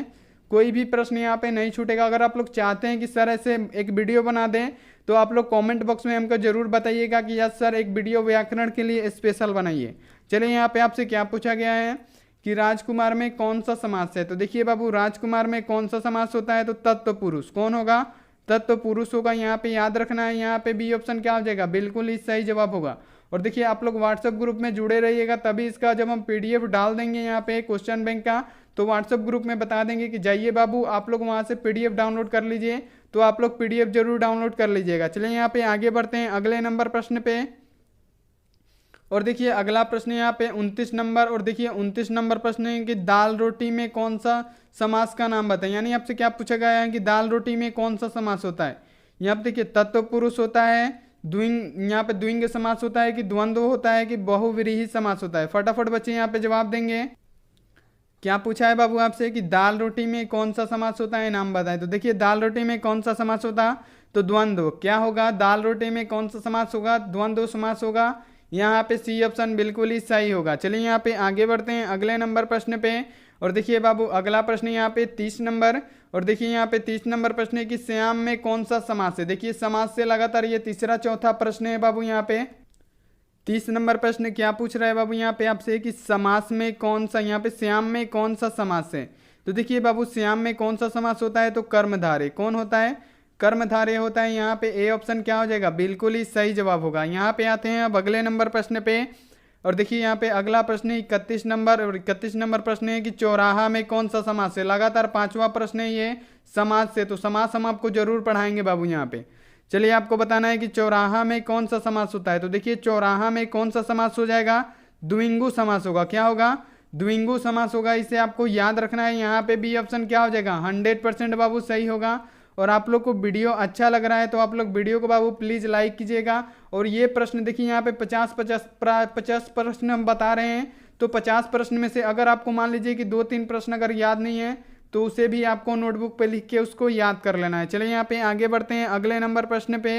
कोई भी प्रश्न यहाँ पे नहीं छूटेगा। अगर आप लोग चाहते हैं कि सर ऐसे एक वीडियो बना दें तो आप लोग कमेंट बॉक्स में हमको जरूर बताइएगा कि यस सर एक वीडियो व्याकरण के लिए स्पेशल बनाइए। चलिए यहाँ पे आपसे क्या पूछा गया है कि राजकुमार में कौन सा समास है। तो देखिए बाबू राजकुमार में कौन सा समास होता है, तो तत्पुरुष। कौन होगा, तत्पुरुष होगा। यहाँ पे याद रखना है, यहाँ पे बी ऑप्शन क्या हो जाएगा, बिल्कुल ही सही जवाब होगा। और देखिए आप लोग व्हाट्सएप ग्रुप में जुड़े रहिएगा, तभी इसका जब हम पीडीएफ डाल देंगे यहाँ पे क्वेश्चन बैंक का, तो व्हाट्सएप ग्रुप में बता देंगे कि जाइए बाबू आप लोग वहाँ से पीडीएफ डाउनलोड कर लीजिए। तो आप लोग पीडीएफ जरूर डाउनलोड कर लीजिएगा। चलिए यहाँ पे आगे बढ़ते हैं अगले नंबर प्रश्न पे। और देखिए अगला प्रश्न यहाँ पे 29 नंबर। और देखिए 29 नंबर प्रश्न है कि दाल रोटी में कौन सा समास का नाम बताएं। यानी आपसे क्या पूछा गया है कि दाल रोटी में कौन सा समास होता है। यहाँ पे देखिए तत्पुरुष होता है, द्विंग, यहाँ पे द्विंग समास होता है कि द्वंद्व होता है कि बहुव्रीहि समास होता है। फटाफट बच्चे यहाँ पे जवाब देंगे। क्या पूछा है बाबू आपसे कि दाल रोटी में कौन सा समास होता है, नाम बताएं। तो देखिए दाल रोटी में कौन सा समास होता, तो द्वंद्व। क्या होगा, दाल रोटी में कौन सा समास होगा, द्वंद्व समास होगा। यहाँ पे सी ऑप्शन बिल्कुल ही सही होगा। चलिए यहाँ पे आगे बढ़ते हैं अगले नंबर प्रश्न पे। और देखिए बाबू अगला प्रश्न यहाँ पे 30 नंबर। और देखिए यहाँ पे 30 नंबर प्रश्न है कि श्याम में कौन सा समास है। देखिए समास से लगातार ये तीसरा चौथा प्रश्न है बाबू। यहाँ पे 30 नंबर प्रश्न क्या पूछ रहा है बाबू यहाँ पे आपसे कि समास में कौन सा, यहाँ पे श्याम में कौन सा समास है। तो देखिए बाबू श्याम में कौन सा समास होता है, तो कर्मधारय। कौन होता है, कर्मधारय होता है। यहाँ पे ए ऑप्शन क्या हो जाएगा, बिल्कुल ही सही जवाब होगा। यहाँ पे आते हैं अब अगले नंबर प्रश्न पे। और देखिए यहाँ पे अगला प्रश्न 31 नंबर। और 31 नंबर प्रश्न है कि चौराहा में कौन सा समास है। लगातार पांचवा प्रश्न है ये समास से, तो समास हम आपको जरूर पढ़ाएंगे बाबू यहाँ पे। चलिए आपको बताना है कि चौराहा में कौन सा समास होता है। तो देखिए चौराहा में कौन सा समास हो जाएगा, द्विंगु समास होगा। क्या होगा, द्विंगु समास होगा। इसे आपको याद रखना है। यहाँ पे बी ऑप्शन क्या हो जाएगा, 100% बाबू सही होगा। और आप लोग को वीडियो अच्छा लग रहा है तो आप लोग वीडियो को बाबू प्लीज लाइक कीजिएगा। और ये प्रश्न देखिए यहाँ पे 50 प्रश्न हम बता रहे हैं। तो 50 प्रश्न में से अगर आपको मान लीजिए कि 2-3 प्रश्न अगर याद नहीं है तो उसे भी आपको नोटबुक पे लिख के उसको याद कर लेना है। चलिए यहाँ पे आगे बढ़ते हैं अगले नंबर प्रश्न पे।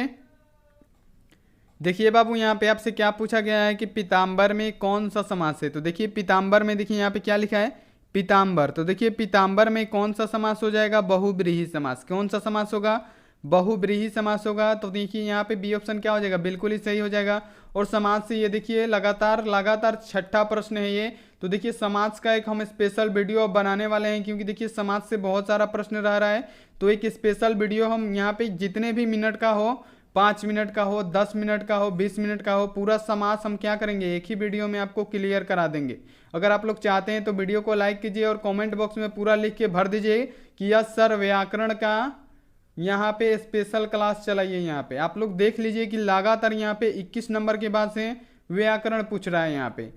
देखिए बाबू यहाँ पे आपसे क्या पूछा गया है कि पीताम्बर में कौन सा समास है। तो देखिए पीताम्बर में देखिए यहाँ पे क्या लिखा है, पीताम्बर। तो देखिए पीताम्बर में कौन सा समास हो जाएगा, बहुब्रीहि समास। कौन सा समास होगा, बहुब्रीहि समास होगा। तो देखिए यहाँ पे बी ऑप्शन क्या हो जाएगा, बिल्कुल ही सही हो जाएगा। और समाज से ये देखिए लगातार छठा प्रश्न है ये। तो देखिए समाज का एक हम स्पेशल वीडियो बनाने वाले हैं, क्योंकि देखिए समाज से बहुत सारा प्रश्न रह रहा है। तो एक स्पेशल वीडियो हम यहाँ पे जितने भी मिनट का हो, 5 मिनट का हो, 10 मिनट का हो, 20 मिनट का हो, पूरा समास हम क्या करेंगे, एक ही वीडियो में आपको क्लियर करा देंगे। अगर आप लोग चाहते हैं तो वीडियो को लाइक कीजिए और कमेंट बॉक्स में पूरा लिख के भर दीजिए कि यह सर व्याकरण का यहाँ पे स्पेशल क्लास चलाइए। यहाँ पे आप लोग देख लीजिए कि लगातार यहाँ पे 21 नंबर के बाद से व्याकरण पूछ रहा है यहाँ पे।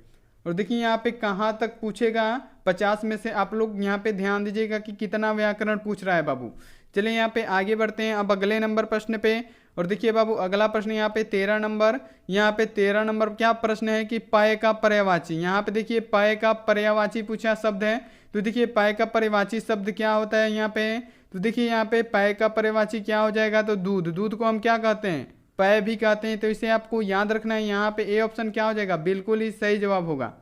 और देखिए यहाँ पे कहाँ तक पूछेगा, 50 में से आप लोग यहाँ पे ध्यान दीजिएगा कि कितना व्याकरण पूछ रहा है बाबू। चलिए यहाँ पे आगे बढ़ते हैं अब अगले नंबर प्रश्न पे। और देखिए बाबू अगला प्रश्न यहाँ पे 13 नंबर। यहाँ पे 13 नंबर क्या प्रश्न है कि पाए का पर्यायवाची। यहाँ पे देखिए पाए का पर्यायवाची पूछा शब्द है। तो देखिए पाए का पर्यायवाची शब्द क्या होता है यहाँ पे। तो देखिए यहाँ पे पाए का पर्यायवाची क्या हो जाएगा, तो दूध। दूध को हम क्या कहते हैं, पाए भी कहते हैं। तो इसे आपको याद रखना है। यहाँ पे ए ऑप्शन क्या हो जाएगा, बिल्कुल ही सही जवाब होगा।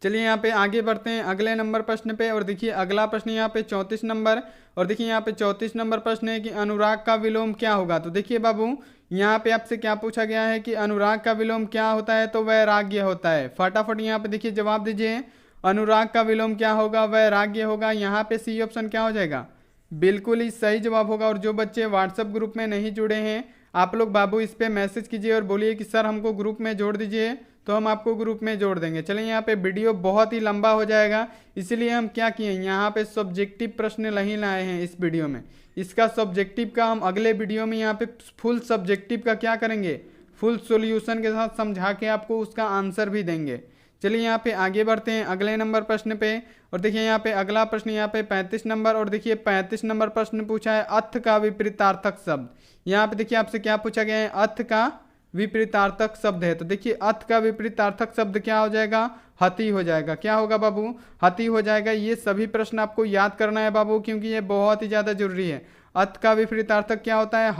चलिए यहाँ पे आगे बढ़ते हैं अगले नंबर प्रश्न पे। और देखिए अगला प्रश्न यहाँ पे 34 नंबर। और देखिए यहाँ पे 34 नंबर प्रश्न है कि अनुराग का विलोम क्या होगा। तो देखिए बाबू यहाँ पे आपसे क्या पूछा गया है कि अनुराग का विलोम क्या होता है, तो वैराग्य होता है। फटाफट यहाँ पे देखिए जवाब दीजिए, अनुराग का विलोम क्या होगा, वैराग्य होगा। यहाँ पे सी ऑप्शन क्या हो जाएगा, बिल्कुल ही सही जवाब होगा। और जो बच्चे व्हाट्सएप ग्रुप में नहीं जुड़े हैं आप लोग बाबू इस पे मैसेज कीजिए और बोलिए कि सर हमको ग्रुप में जोड़ दीजिए, तो हम आपको ग्रुप में जोड़ देंगे। चलिए यहाँ पे वीडियो बहुत ही लंबा हो जाएगा, इसलिए हम क्या किए, यहाँ पे सब्जेक्टिव प्रश्न नहीं लाए हैं इस वीडियो में। इसका सब्जेक्टिव का हम अगले वीडियो में यहाँ पे फुल सब्जेक्टिव का क्या करेंगे, फुल सॉल्यूशन के साथ समझा के आपको उसका आंसर भी देंगे। चलिए यहाँ पे आगे बढ़ते हैं अगले नंबर प्रश्न पे। और देखिए यहाँ पे अगला प्रश्न यहाँ पे 35 नंबर। और देखिए 35 नंबर प्रश्न पूछा है अर्थ का विपरीतार्थक शब्द। यहाँ पे देखिए आपसे क्या पूछा गया है, अर्थ का विपरीतार्थक शब्द है। तो देखिए अर्थ का विपरीतार्थक शब्द क्या हो जाएगा, हति हो जाएगा। क्या होगा बाबू, हति हो जाएगा। ये सभी प्रश्न आपको याद करना है बाबू, क्योंकि ये बहुत ही ज्यादा जरूरी है। अर्थ का विपरीतार्थक क्या होता है,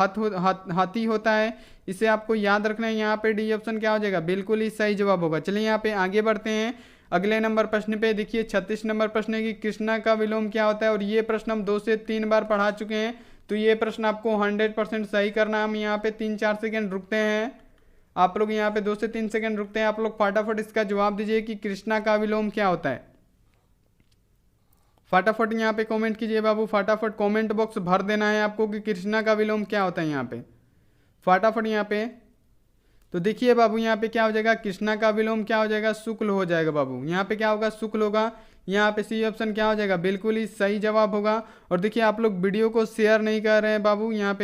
हति होता है। इसे आपको याद रखना है। यहाँ पे डी ऑप्शन क्या हो जाएगा, बिल्कुल ही सही जवाब होगा। चलिए यहाँ पे आगे बढ़ते हैं अगले नंबर प्रश्न पे। देखिए 36 नंबर प्रश्न है कि कृष्णा का विलोम क्या होता है। और ये प्रश्न हम 2 से 3 बार पढ़ा चुके हैं, तो ये प्रश्न आपको 100% सही करना है। हम यहाँ पे 3-4 सेकेंड रुकते हैं, आप लोग यहाँ पे 2 से 3 सेकेंड रुकते हैं। आप लोग फटाफट इसका जवाब दीजिए कि कृष्णा का विलोम क्या होता है। फटाफट यहाँ पे कमेंट कीजिए बाबू, फटाफट कमेंट बॉक्स भर देना है आपको कि कृष्णा का विलोम क्या होता है यहाँ पे, फटाफट यहाँ पे। तो देखिए बाबू यहाँ पे क्या हो जाएगा, कृष्णा का विलोम क्या हो जाएगा, शुक्ल हो जाएगा बाबू। यहाँ पे क्या होगा, शुक्ल होगा। यहाँ पे सी ऑप्शन क्या हो जाएगा, बिल्कुल ही सही जवाब होगा। और देखिए आप लोग वीडियो को शेयर नहीं कर रहे हैं बाबू, यहाँ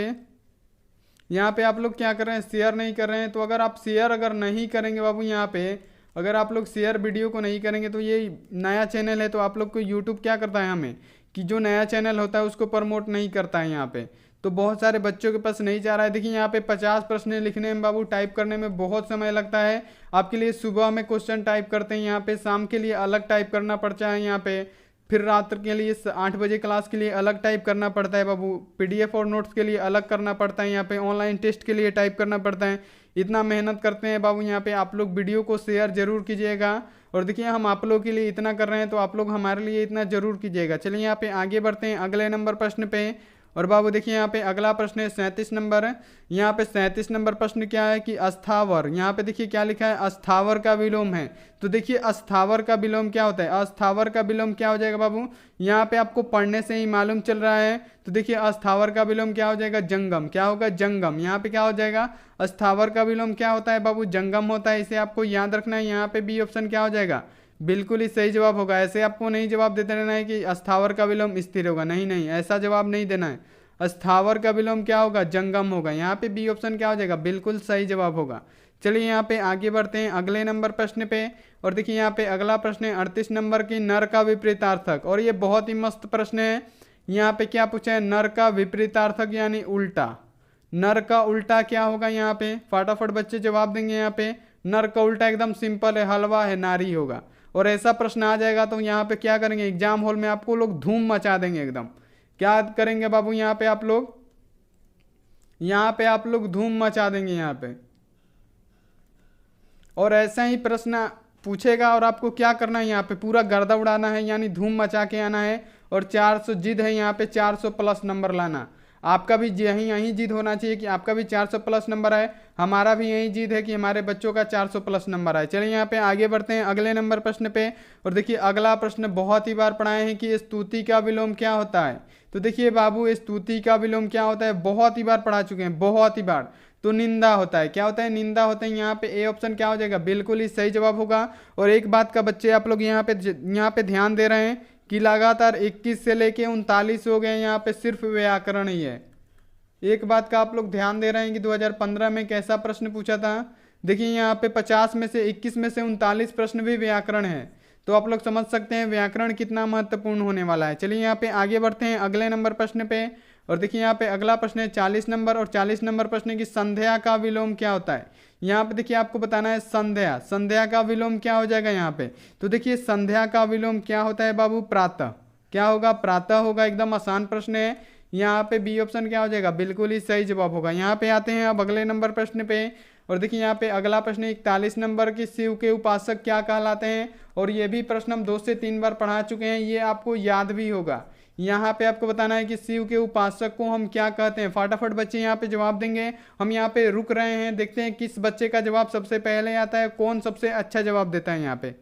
पे आप लोग क्या कर रहे हैं, शेयर नहीं कर रहे हैं। तो अगर आप शेयर अगर नहीं करेंगे बाबू, यहाँ पे अगर आप लोग शेयर वीडियो को नहीं करेंगे तो ये नया चैनल है, तो आप लोग को यूट्यूब क्या करता है हमें, कि जो नया चैनल होता है उसको प्रमोट नहीं करता है यहाँ पे। तो बहुत सारे बच्चों के पास नहीं जा रहा है। देखिए यहाँ पे 50 प्रश्न लिखने में बाबू, टाइप करने में बहुत समय लगता है। आपके लिए सुबह में क्वेश्चन टाइप करते हैं, यहाँ पे शाम के लिए अलग टाइप करना पड़ता है, यहाँ पे फिर रात के लिए 8 बजे क्लास के लिए अलग टाइप करना पड़ता है बाबू, पीडीएफ और नोट्स के लिए अलग करना पड़ता है, यहाँ पे ऑनलाइन टेस्ट के लिए टाइप करना पड़ता है। इतना मेहनत करते हैं बाबू यहाँ पे। आप लोग वीडियो को शेयर जरूर कीजिएगा। और देखिए हम आप लोग के लिए इतना कर रहे हैं तो आप लोग हमारे लिए इतना जरूर कीजिएगा। चलिए यहाँ पे आगे बढ़ते हैं अगले नंबर प्रश्न पे। और बाबू देखिए यहाँ पे अगला प्रश्न है 37 नंबर है। यहाँ पे 37 नंबर प्रश्न क्या है कि अस्थावर, यहाँ पे देखिए क्या लिखा है, अस्थावर का विलोम है। तो देखिए अस्थावर का विलोम क्या होता है, अस्थावर का विलोम क्या हो जाएगा बाबू, यहाँ पे आपको पढ़ने से ही मालूम चल रहा है। तो देखिए अस्थावर का विलोम क्या हो जाएगा, जंगम। क्या होगा, जंगम। यहाँ पे क्या हो जाएगा, अस्थावर का विलोम क्या होता है बाबू, जंगम होता है। इसे आपको याद रखना है। यहाँ पे बी ऑप्शन क्या हो जाएगा, बिल्कुल ही सही जवाब होगा। ऐसे आपको नहीं जवाब देते रहना है कि अस्थावर का विलोम स्थिर होगा, नहीं नहीं, ऐसा जवाब नहीं देना है। अस्थावर का विलोम क्या होगा, जंगम होगा। यहाँ पे बी ऑप्शन क्या हो जाएगा, बिल्कुल सही जवाब होगा। चलिए यहाँ पे आगे बढ़ते हैं अगले नंबर प्रश्न पे। और देखिए यहाँ पे अगला प्रश्न है 38 नंबर की, नर का विपरीतार्थक। और ये बहुत ही मस्त प्रश्न है। यहाँ पे क्या पूछा है, नर का विपरीतार्थक यानी उल्टा। नर का उल्टा क्या होगा, यहाँ पे फटाफट बच्चे जवाब देंगे। यहाँ पे नर का उल्टा एकदम सिंपल है, हलवा है, नारी होगा। और ऐसा प्रश्न आ जाएगा तो यहाँ पे क्या करेंगे, एग्जाम हॉल में आपको लोग धूम मचा देंगे एकदम। क्या करेंगे बाबू, यहाँ पे आप लोग धूम मचा देंगे यहाँ पे। और ऐसा ही प्रश्न पूछेगा और आपको क्या करना है, यहाँ पे पूरा गर्दा उड़ाना है, यानी धूम मचा के आना है। और 400 जिद है यहाँ पे, 400 प्लस नंबर लाना। आपका भी यही जिद होना चाहिए कि आपका भी 400 प्लस नंबर आए। हमारा भी यही जिद है कि हमारे बच्चों का 400 प्लस नंबर आए। चलिए यहाँ पे आगे बढ़ते हैं अगले नंबर प्रश्न पे। और देखिए अगला प्रश्न बहुत ही बार पढ़ाए हैं कि स्तुति का विलोम क्या होता है। तो देखिए बाबू, स्तुति का विलोम क्या होता है, बहुत ही बार पढ़ा चुके हैं, बहुत ही बार। तो निंदा होता है। क्या होता है, निंदा होता है। यहाँ पे ए ऑप्शन क्या हो जाएगा, बिल्कुल ही सही जवाब होगा। और एक बात का बच्चे आप लोग यहाँ पे ध्यान दे रहे हैं कि लगातार 21 से लेके 39 हो गए, यहाँ पे सिर्फ व्याकरण ही है। एक बात का आप लोग ध्यान दे रहे हैं कि 2015 में कैसा प्रश्न पूछा था। देखिए यहाँ पे 50 में से 21 में से 39 प्रश्न भी व्याकरण है। तो आप लोग समझ सकते हैं व्याकरण कितना महत्वपूर्ण होने वाला है। चलिए यहाँ पे आगे बढ़ते हैं अगले नंबर प्रश्न पे। और देखिए यहाँ पे अगला प्रश्न है 40 नंबर। और 40 नंबर प्रश्न की संध्या का विलोम क्या होता है। यहाँ पे देखिए आपको बताना है संध्या, संध्या का विलोम क्या हो जाएगा यहाँ पे। तो देखिए संध्या का विलोम क्या होता है बाबू, प्रातः। क्या होगा, प्रातः होगा। एकदम आसान प्रश्न है। यहाँ पे बी ऑप्शन क्या हो जाएगा, बिल्कुल ही सही जवाब होगा। यहाँ पे आते हैं अब अगले नंबर प्रश्न पे। और देखिए यहाँ पे अगला प्रश्न 41 नंबर की, शिव के उपासक क्या कहलाते हैं। और ये भी प्रश्न हम 2 से 3 बार पढ़ा चुके हैं, ये आपको याद भी होगा। यहाँ पे आपको बताना है कि शिव के उपासक को हम क्या कहते हैं। फटाफट बच्चे यहाँ पे जवाब देंगे। हम यहाँ पे रुक रहे हैं, देखते हैं किस बच्चे का जवाब सबसे पहले आता है, कौन सबसे अच्छा जवाब देता है यहाँ पे।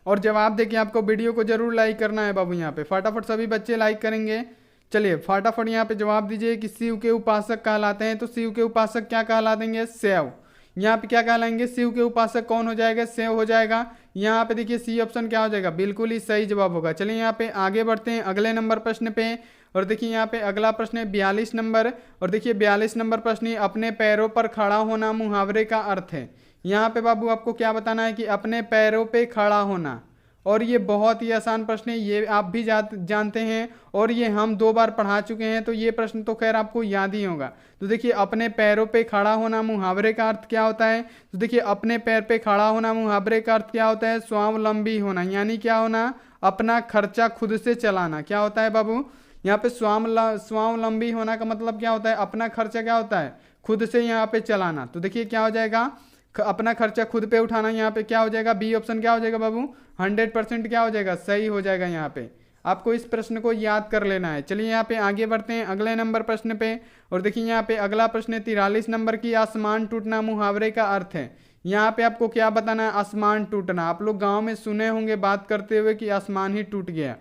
और जवाब देके आपको वीडियो को जरूर लाइक करना है बाबू। यहाँ पे फटाफट सभी बच्चे लाइक करेंगे। चलिए फटाफट यहाँ पे जवाब दीजिए कि शिव के उपासक कहलाते हैं। तो शिव के उपासक क्या कहला देंगे, शैव। यहाँ पे क्या कहलाएंगे, शिव के उपासक कौन हो जाएगा, शैव हो जाएगा। यहाँ पे देखिए सी ऑप्शन क्या हो जाएगा, बिल्कुल ही सही जवाब होगा। चलिए यहाँ पे आगे बढ़ते हैं अगले नंबर प्रश्न पे। और देखिए यहाँ पे अगला प्रश्न है 42 नंबर। और देखिए 42 नंबर प्रश्न, अपने पैरों पर खड़ा होना मुहावरे का अर्थ है। यहाँ पे बाबू आपको क्या बताना है कि अपने पैरों पे खड़ा होना। और ये बहुत ही आसान प्रश्न है, ये आप भी जानते हैं और ये हम 2 बार पढ़ा चुके हैं। तो ये प्रश्न तो खैर आपको याद ही होगा। तो देखिए अपने पैरों पे खड़ा होना मुहावरे का अर्थ क्या होता है। तो देखिए अपने पैर पे खड़ा होना मुहावरे का अर्थ क्या होता है, स्वावलंबी होना। यानी क्या होना, अपना खर्चा खुद से चलाना। क्या होता है बाबू, यहाँ पे स्वावलंबी होना का मतलब क्या होता है, अपना खर्चा क्या होता है, खुद से यहाँ पे चलाना। तो देखिए क्या हो जाएगा, अपना खर्चा खुद पे उठाना। यहाँ पे क्या हो जाएगा, बी ऑप्शन क्या हो जाएगा बाबू, 100% क्या हो जाएगा, सही हो जाएगा। यहाँ पे आपको इस प्रश्न को याद कर लेना है। चलिए यहाँ पे आगे बढ़ते हैं अगले नंबर प्रश्न पे। और देखिए यहाँ पे अगला प्रश्न 43 नंबर की, आसमान टूटना मुहावरे का अर्थ है। यहाँ पे आपको क्या बताना है, आसमान टूटना। आप लोग गाँव में सुने होंगे बात करते हुए कि आसमान ही टूट गया।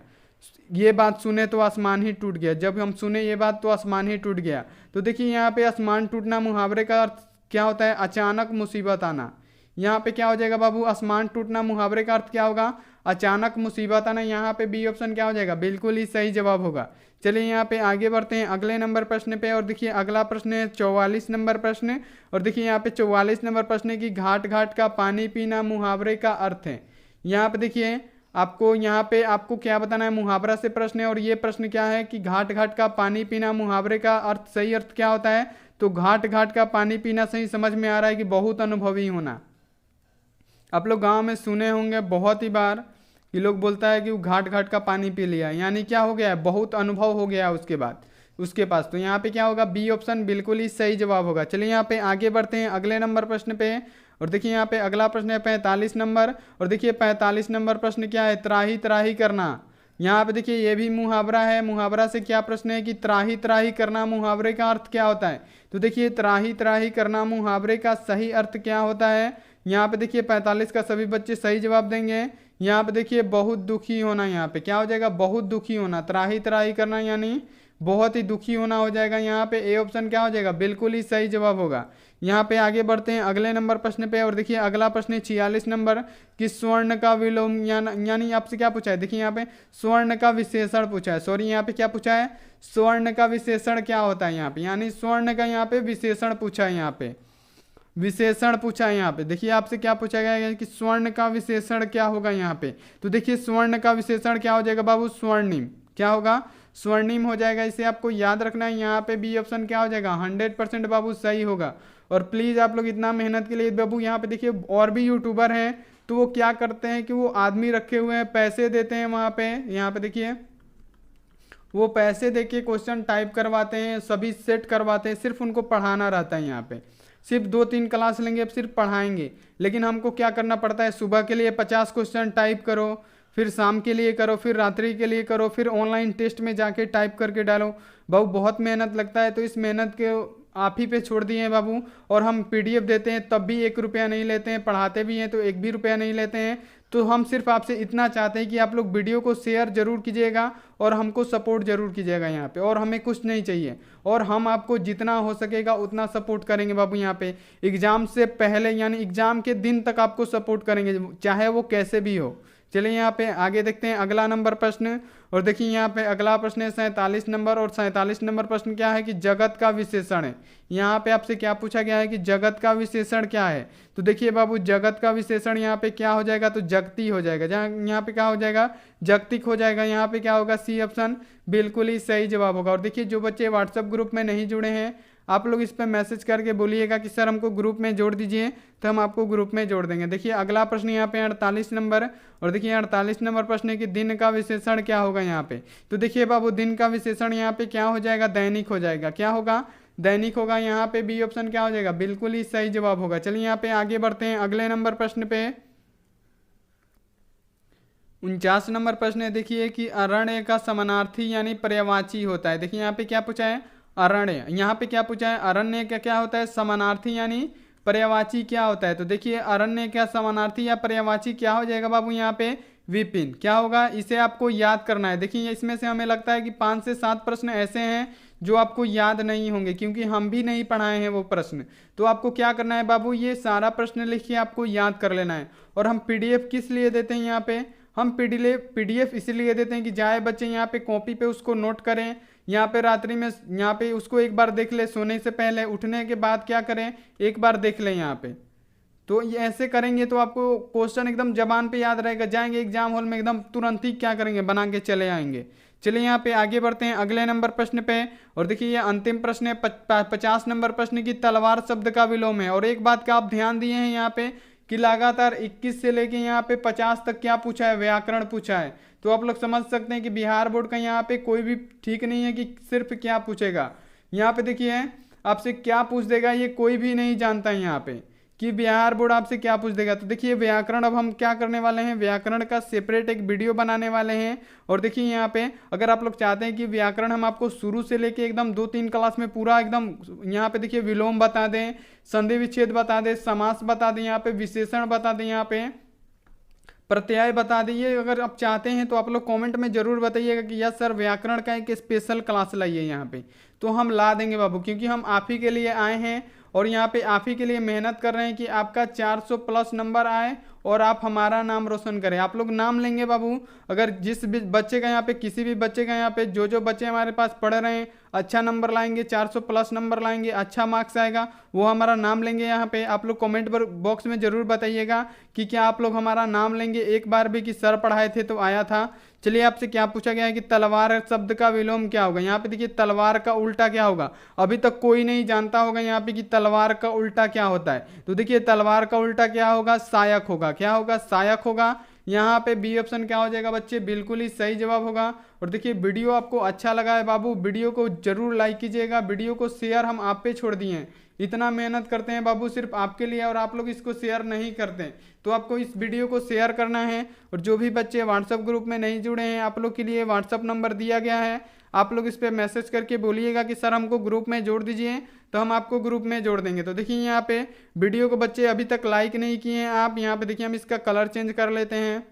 ये बात सुने तो आसमान ही टूट गया, जब हम सुने ये बात तो आसमान ही टूट गया। तो देखिए यहाँ पे आसमान टूटना मुहावरे का अर्थ क्या होता है, अचानक मुसीबत आना। यहाँ पे क्या हो जाएगा बाबू, आसमान टूटना मुहावरे का अर्थ क्या होगा, अचानक मुसीबत आना। यहाँ पे बी ऑप्शन क्या हो जाएगा, बिल्कुल ही सही जवाब होगा। चलिए यहाँ पे आगे बढ़ते हैं अगले नंबर प्रश्न पे। और देखिए अगला प्रश्न है 44 नंबर प्रश्न। और देखिए यहाँ पे 44 नंबर प्रश्न की, घाट घाट का पानी पीना मुहावरे का अर्थ है। यहाँ पे देखिए आपको यहाँ पे आपको क्या बताना है, मुहावरा से प्रश्न है। और ये प्रश्न क्या है कि घाट घाट का पानी पीना, मुहावरे का अर्थ, सही अर्थ क्या होता है, तो घाट घाट का पानी पीना सही समझ में आ रहा है कि बहुत अनुभवी होना। आप लोग गांव में सुने होंगे बहुत ही बार कि लोग बोलता है कि वो घाट घाट का पानी पी लिया, यानी क्या हो गया है, बहुत अनुभव हो गया उसके बाद उसके पास। तो यहाँ पे क्या होगा, बी ऑप्शन बिल्कुल ही सही जवाब होगा। चलिए यहाँ पे आगे बढ़ते हैं अगले नंबर प्रश्न पे। और देखिए यहाँ पे अगला प्रश्न है 45 नंबर। और देखिए 45 नंबर प्रश्न क्या है, त्राही त्राही करना। यहाँ पे देखिए ये भी मुहावरा है। मुहावरा से क्या प्रश्न है कि त्राही त्राही करना, मुहावरे का अर्थ क्या होता है। तो देखिए त्राही त्राही करना मुहावरे का सही अर्थ क्या होता है। यहाँ पे देखिए 45 का सभी बच्चे सही जवाब देंगे। यहाँ पे देखिए बहुत दुखी होना, यहाँ पे क्या हो जाएगा, बहुत दुखी होना। त्राही त्राही करना यानी बहुत ही दुखी होना हो जाएगा। यहाँ पे ए ऑप्शन क्या हो जाएगा, बिल्कुल ही सही जवाब होगा। यहाँ पे आगे बढ़ते हैं अगले नंबर प्रश्न पे। और देखिए अगला प्रश्न है 46 नंबर कि स्वर्ण का विलोम यानी आपसे क्या पूछा है, देखिए यहाँ पे स्वर्ण का विशेषण पूछा है। सॉरी यहाँ पे क्या पूछा है, स्वर्ण का विशेषण क्या होता है यहाँ पे, यानी स्वर्ण का यहाँ पे विशेषण पूछा है। यहाँ पे विशेषण पूछा है। यहाँ पे देखिए आपसे क्या पूछा गया है कि स्वर्ण का विशेषण क्या होगा यहाँ पे। तो देखिए स्वर्ण का विशेषण क्या हो जाएगा बाबू, स्वर्णिम। क्या होगा, स्वर्णिम हो जाएगा। इसे आपको याद रखना है। यहाँ पे बी ऑप्शन क्या हो जाएगा, 100% बाबू सही होगा। और प्लीज आप लोग इतना मेहनत के लिए बाबू, यहाँ पे देखिए और भी यूट्यूबर हैं तो वो क्या करते हैं कि वो आदमी रखे हुए हैं, पैसे देते हैं वहाँ पे। यहाँ पे देखिए वो पैसे देके क्वेश्चन टाइप करवाते हैं, सभी सेट करवाते हैं, सिर्फ उनको पढ़ाना रहता है। यहाँ पे सिर्फ 2-3 क्लास लेंगे, अब सिर्फ पढ़ाएंगे। लेकिन हमको क्या करना पड़ता है, सुबह के लिए 50 क्वेश्चन टाइप करो, फिर शाम के लिए करो, फिर रात्रि के लिए करो, फिर ऑनलाइन टेस्ट में जाके टाइप करके डालो। बाबू बहुत मेहनत लगता है। तो इस मेहनत के आप ही पे छोड़ दिए हैं बाबू। और हम पीडीएफ देते हैं तब भी 1 रुपया नहीं लेते हैं, पढ़ाते भी हैं तो 1 भी रुपया नहीं लेते हैं। तो हम सिर्फ आपसे इतना चाहते हैं कि आप लोग वीडियो को शेयर जरूर कीजिएगा और हमको सपोर्ट जरूर कीजिएगा यहाँ पे। और हमें कुछ नहीं चाहिए, और हम आपको जितना हो सकेगा उतना सपोर्ट करेंगे बाबू। यहाँ पे एग्जाम से पहले यानी एग्जाम के दिन तक आपको सपोर्ट करेंगे, चाहे वो कैसे भी हो। चलिए यहाँ पे आगे देखते हैं अगला नंबर प्रश्न। और देखिए यहाँ पे अगला प्रश्न है 47 नंबर। और 47 नंबर प्रश्न क्या है कि जगत का विशेषण है। यहाँ पे आपसे क्या पूछा गया है कि जगत का विशेषण क्या है। तो देखिए बाबू जगत का विशेषण यहाँ पे क्या हो जाएगा, तो जगती हो जाएगा। जहाँ यहाँ पे क्या हो जाएगा, जगतिक हो जाएगा। यहाँ पे क्या होगा, सी ऑप्शन बिल्कुल ही सही जवाब होगा। और देखिए जो बच्चे व्हाट्सएप ग्रुप में नहीं जुड़े हैं, आप लोग इस पर मैसेज करके बोलिएगा कि सर हमको ग्रुप में जोड़ दीजिए, तो हम आपको ग्रुप में जोड़ देंगे। देखिए अगला प्रश्न यहाँ पे 48 नंबर। और देखिए 48 नंबर प्रश्न है कि दिन का विशेषण क्या होगा यहाँ पे। तो देखिए बाबू दिन का विशेषण यहाँ पे क्या हो जाएगा, दैनिक हो जाएगा। क्या होगा, दैनिक होगा। यहाँ पे बी ऑप्शन क्या हो जाएगा, बिल्कुल ही सही जवाब होगा। चलिए यहाँ पे आगे बढ़ते हैं अगले नंबर प्रश्न पे। 49 नंबर प्रश्न है देखिए कि अरण्य का समानार्थी यानी पर्यायवाची होता है। देखिए यहाँ पे क्या पूछा है, अरण्य। यहाँ पे क्या पूछा है, अरण्य का क्या होता है, समानार्थी यानी पर्यायवाची क्या होता है। तो देखिए अरण्य का समानार्थी या पर्यायवाची क्या हो जाएगा बाबू, यहाँ पे विपिन। क्या होगा, इसे आपको याद करना है। देखिए इसमें से हमें लगता है कि 5 से 7 प्रश्न ऐसे हैं जो आपको याद नहीं होंगे, क्योंकि हम भी नहीं पढ़ाए हैं वो प्रश्न। तो आपको क्या करना है बाबू, ये सारा प्रश्न लिख के आपको याद कर लेना है। और हम पीडीएफ किस लिए देते हैं, यहाँ पे हम पीडीएफ इसलिए देते हैं कि जाए बच्चे यहाँ पे कॉपी पे उसको नोट करें, यहाँ पे रात्रि में यहाँ पे उसको एक बार देख ले, सोने से पहले, उठने के बाद क्या करें, एक बार देख लें यहाँ पे। तो ये ऐसे करेंगे तो आपको क्वेश्चन एकदम जबान पे याद रहेगा, जाएंगे एग्जाम हॉल में एकदम तुरंत ही क्या करेंगे, बना के चले आएंगे। चलिए यहाँ पे आगे बढ़ते हैं अगले नंबर प्रश्न पे। और देखिए ये अंतिम प्रश्न है 50 नंबर प्रश्न की तलवार शब्द का विलोम है। और एक बात का आप ध्यान दिए हैं यहाँ पे कि लगातार 21 से लेके यहाँ पे 50 तक क्या पूछा है, व्याकरण पूछा है। तो आप लोग समझ सकते हैं कि बिहार बोर्ड का यहाँ पे कोई भी ठीक नहीं है कि सिर्फ क्या पूछेगा। यहाँ पे देखिए आपसे क्या पूछ देगा ये कोई भी नहीं जानता है यहाँ पे कि बिहार बोर्ड आपसे क्या पूछ देगा। तो देखिए व्याकरण अब हम क्या करने वाले हैं, व्याकरण का सेपरेट एक वीडियो बनाने वाले हैं। और देखिए यहाँ पे अगर आप लोग चाहते हैं कि व्याकरण हम आपको शुरू से लेके एकदम 2-3 क्लास में पूरा एकदम यहाँ पे देखिए विलोम बता दें, संधि विच्छेद बता दें, समास बता दें, यहाँ पे विशेषण बता दें, यहाँ पे प्रत्यय बता दिए, अगर आप चाहते हैं तो आप लोग कमेंट में जरूर बताइएगा कि यस सर व्याकरण का एक स्पेशल क्लास लाइए यहाँ पे, तो हम ला देंगे बाबू। क्योंकि हम आप ही के लिए आए हैं और यहाँ पे आप ही के लिए मेहनत कर रहे हैं कि आपका 400 प्लस नंबर आए और आप हमारा नाम रोशन करें। आप लोग नाम लेंगे बाबू, अगर जिस भी बच्चे का यहाँ पे, किसी भी बच्चे का यहाँ पे, जो बच्चे हमारे पास पढ़ रहे हैं, अच्छा नंबर लाएंगे, 400 प्लस नंबर लाएंगे, अच्छा मार्क्स आएगा, वो हमारा नाम लेंगे। यहाँ पे आप लोग कमेंट बॉक्स में जरूर बताइएगा कि क्या आप लोग हमारा नाम लेंगे। एक बार भी कि सर पढ़ाए थे तो आया था। चलिए आपसे क्या पूछा गया है कि तलवार शब्द का विलोम क्या होगा। यहाँ पे देखिए तलवार का उल्टा क्या होगा, अभी तक कोई नहीं जानता होगा यहाँ पे कि तलवार का उल्टा क्या होता है। तो देखिए तलवार का उल्टा क्या होगा, सहायक होगा। क्या होगा, सहायक होगा। यहाँ पे बी ऑप्शन क्या हो जाएगा बच्चे, बिल्कुल ही सही जवाब होगा। और देखिए वीडियो आपको अच्छा लगा है बाबू, वीडियो को जरूर लाइक कीजिएगा, वीडियो को शेयर हम आप पे छोड़ दिए हैं। इतना मेहनत करते हैं बाबू सिर्फ आपके लिए, और आप लोग इसको शेयर नहीं करते, तो आपको इस वीडियो को शेयर करना है। और जो भी बच्चे व्हाट्सएप ग्रुप में नहीं जुड़े हैं, आप लोग के लिए व्हाट्सएप नंबर दिया गया है, आप लोग इस पर मैसेज करके बोलिएगा कि सर हमको ग्रुप में जोड़ दीजिए, तो हम आपको ग्रुप में जोड़ देंगे। तो देखिए यहाँ पे वीडियो को बच्चे अभी तक लाइक नहीं किए हैं आप, यहाँ पे देखिए हम इसका कलर चेंज कर लेते हैं।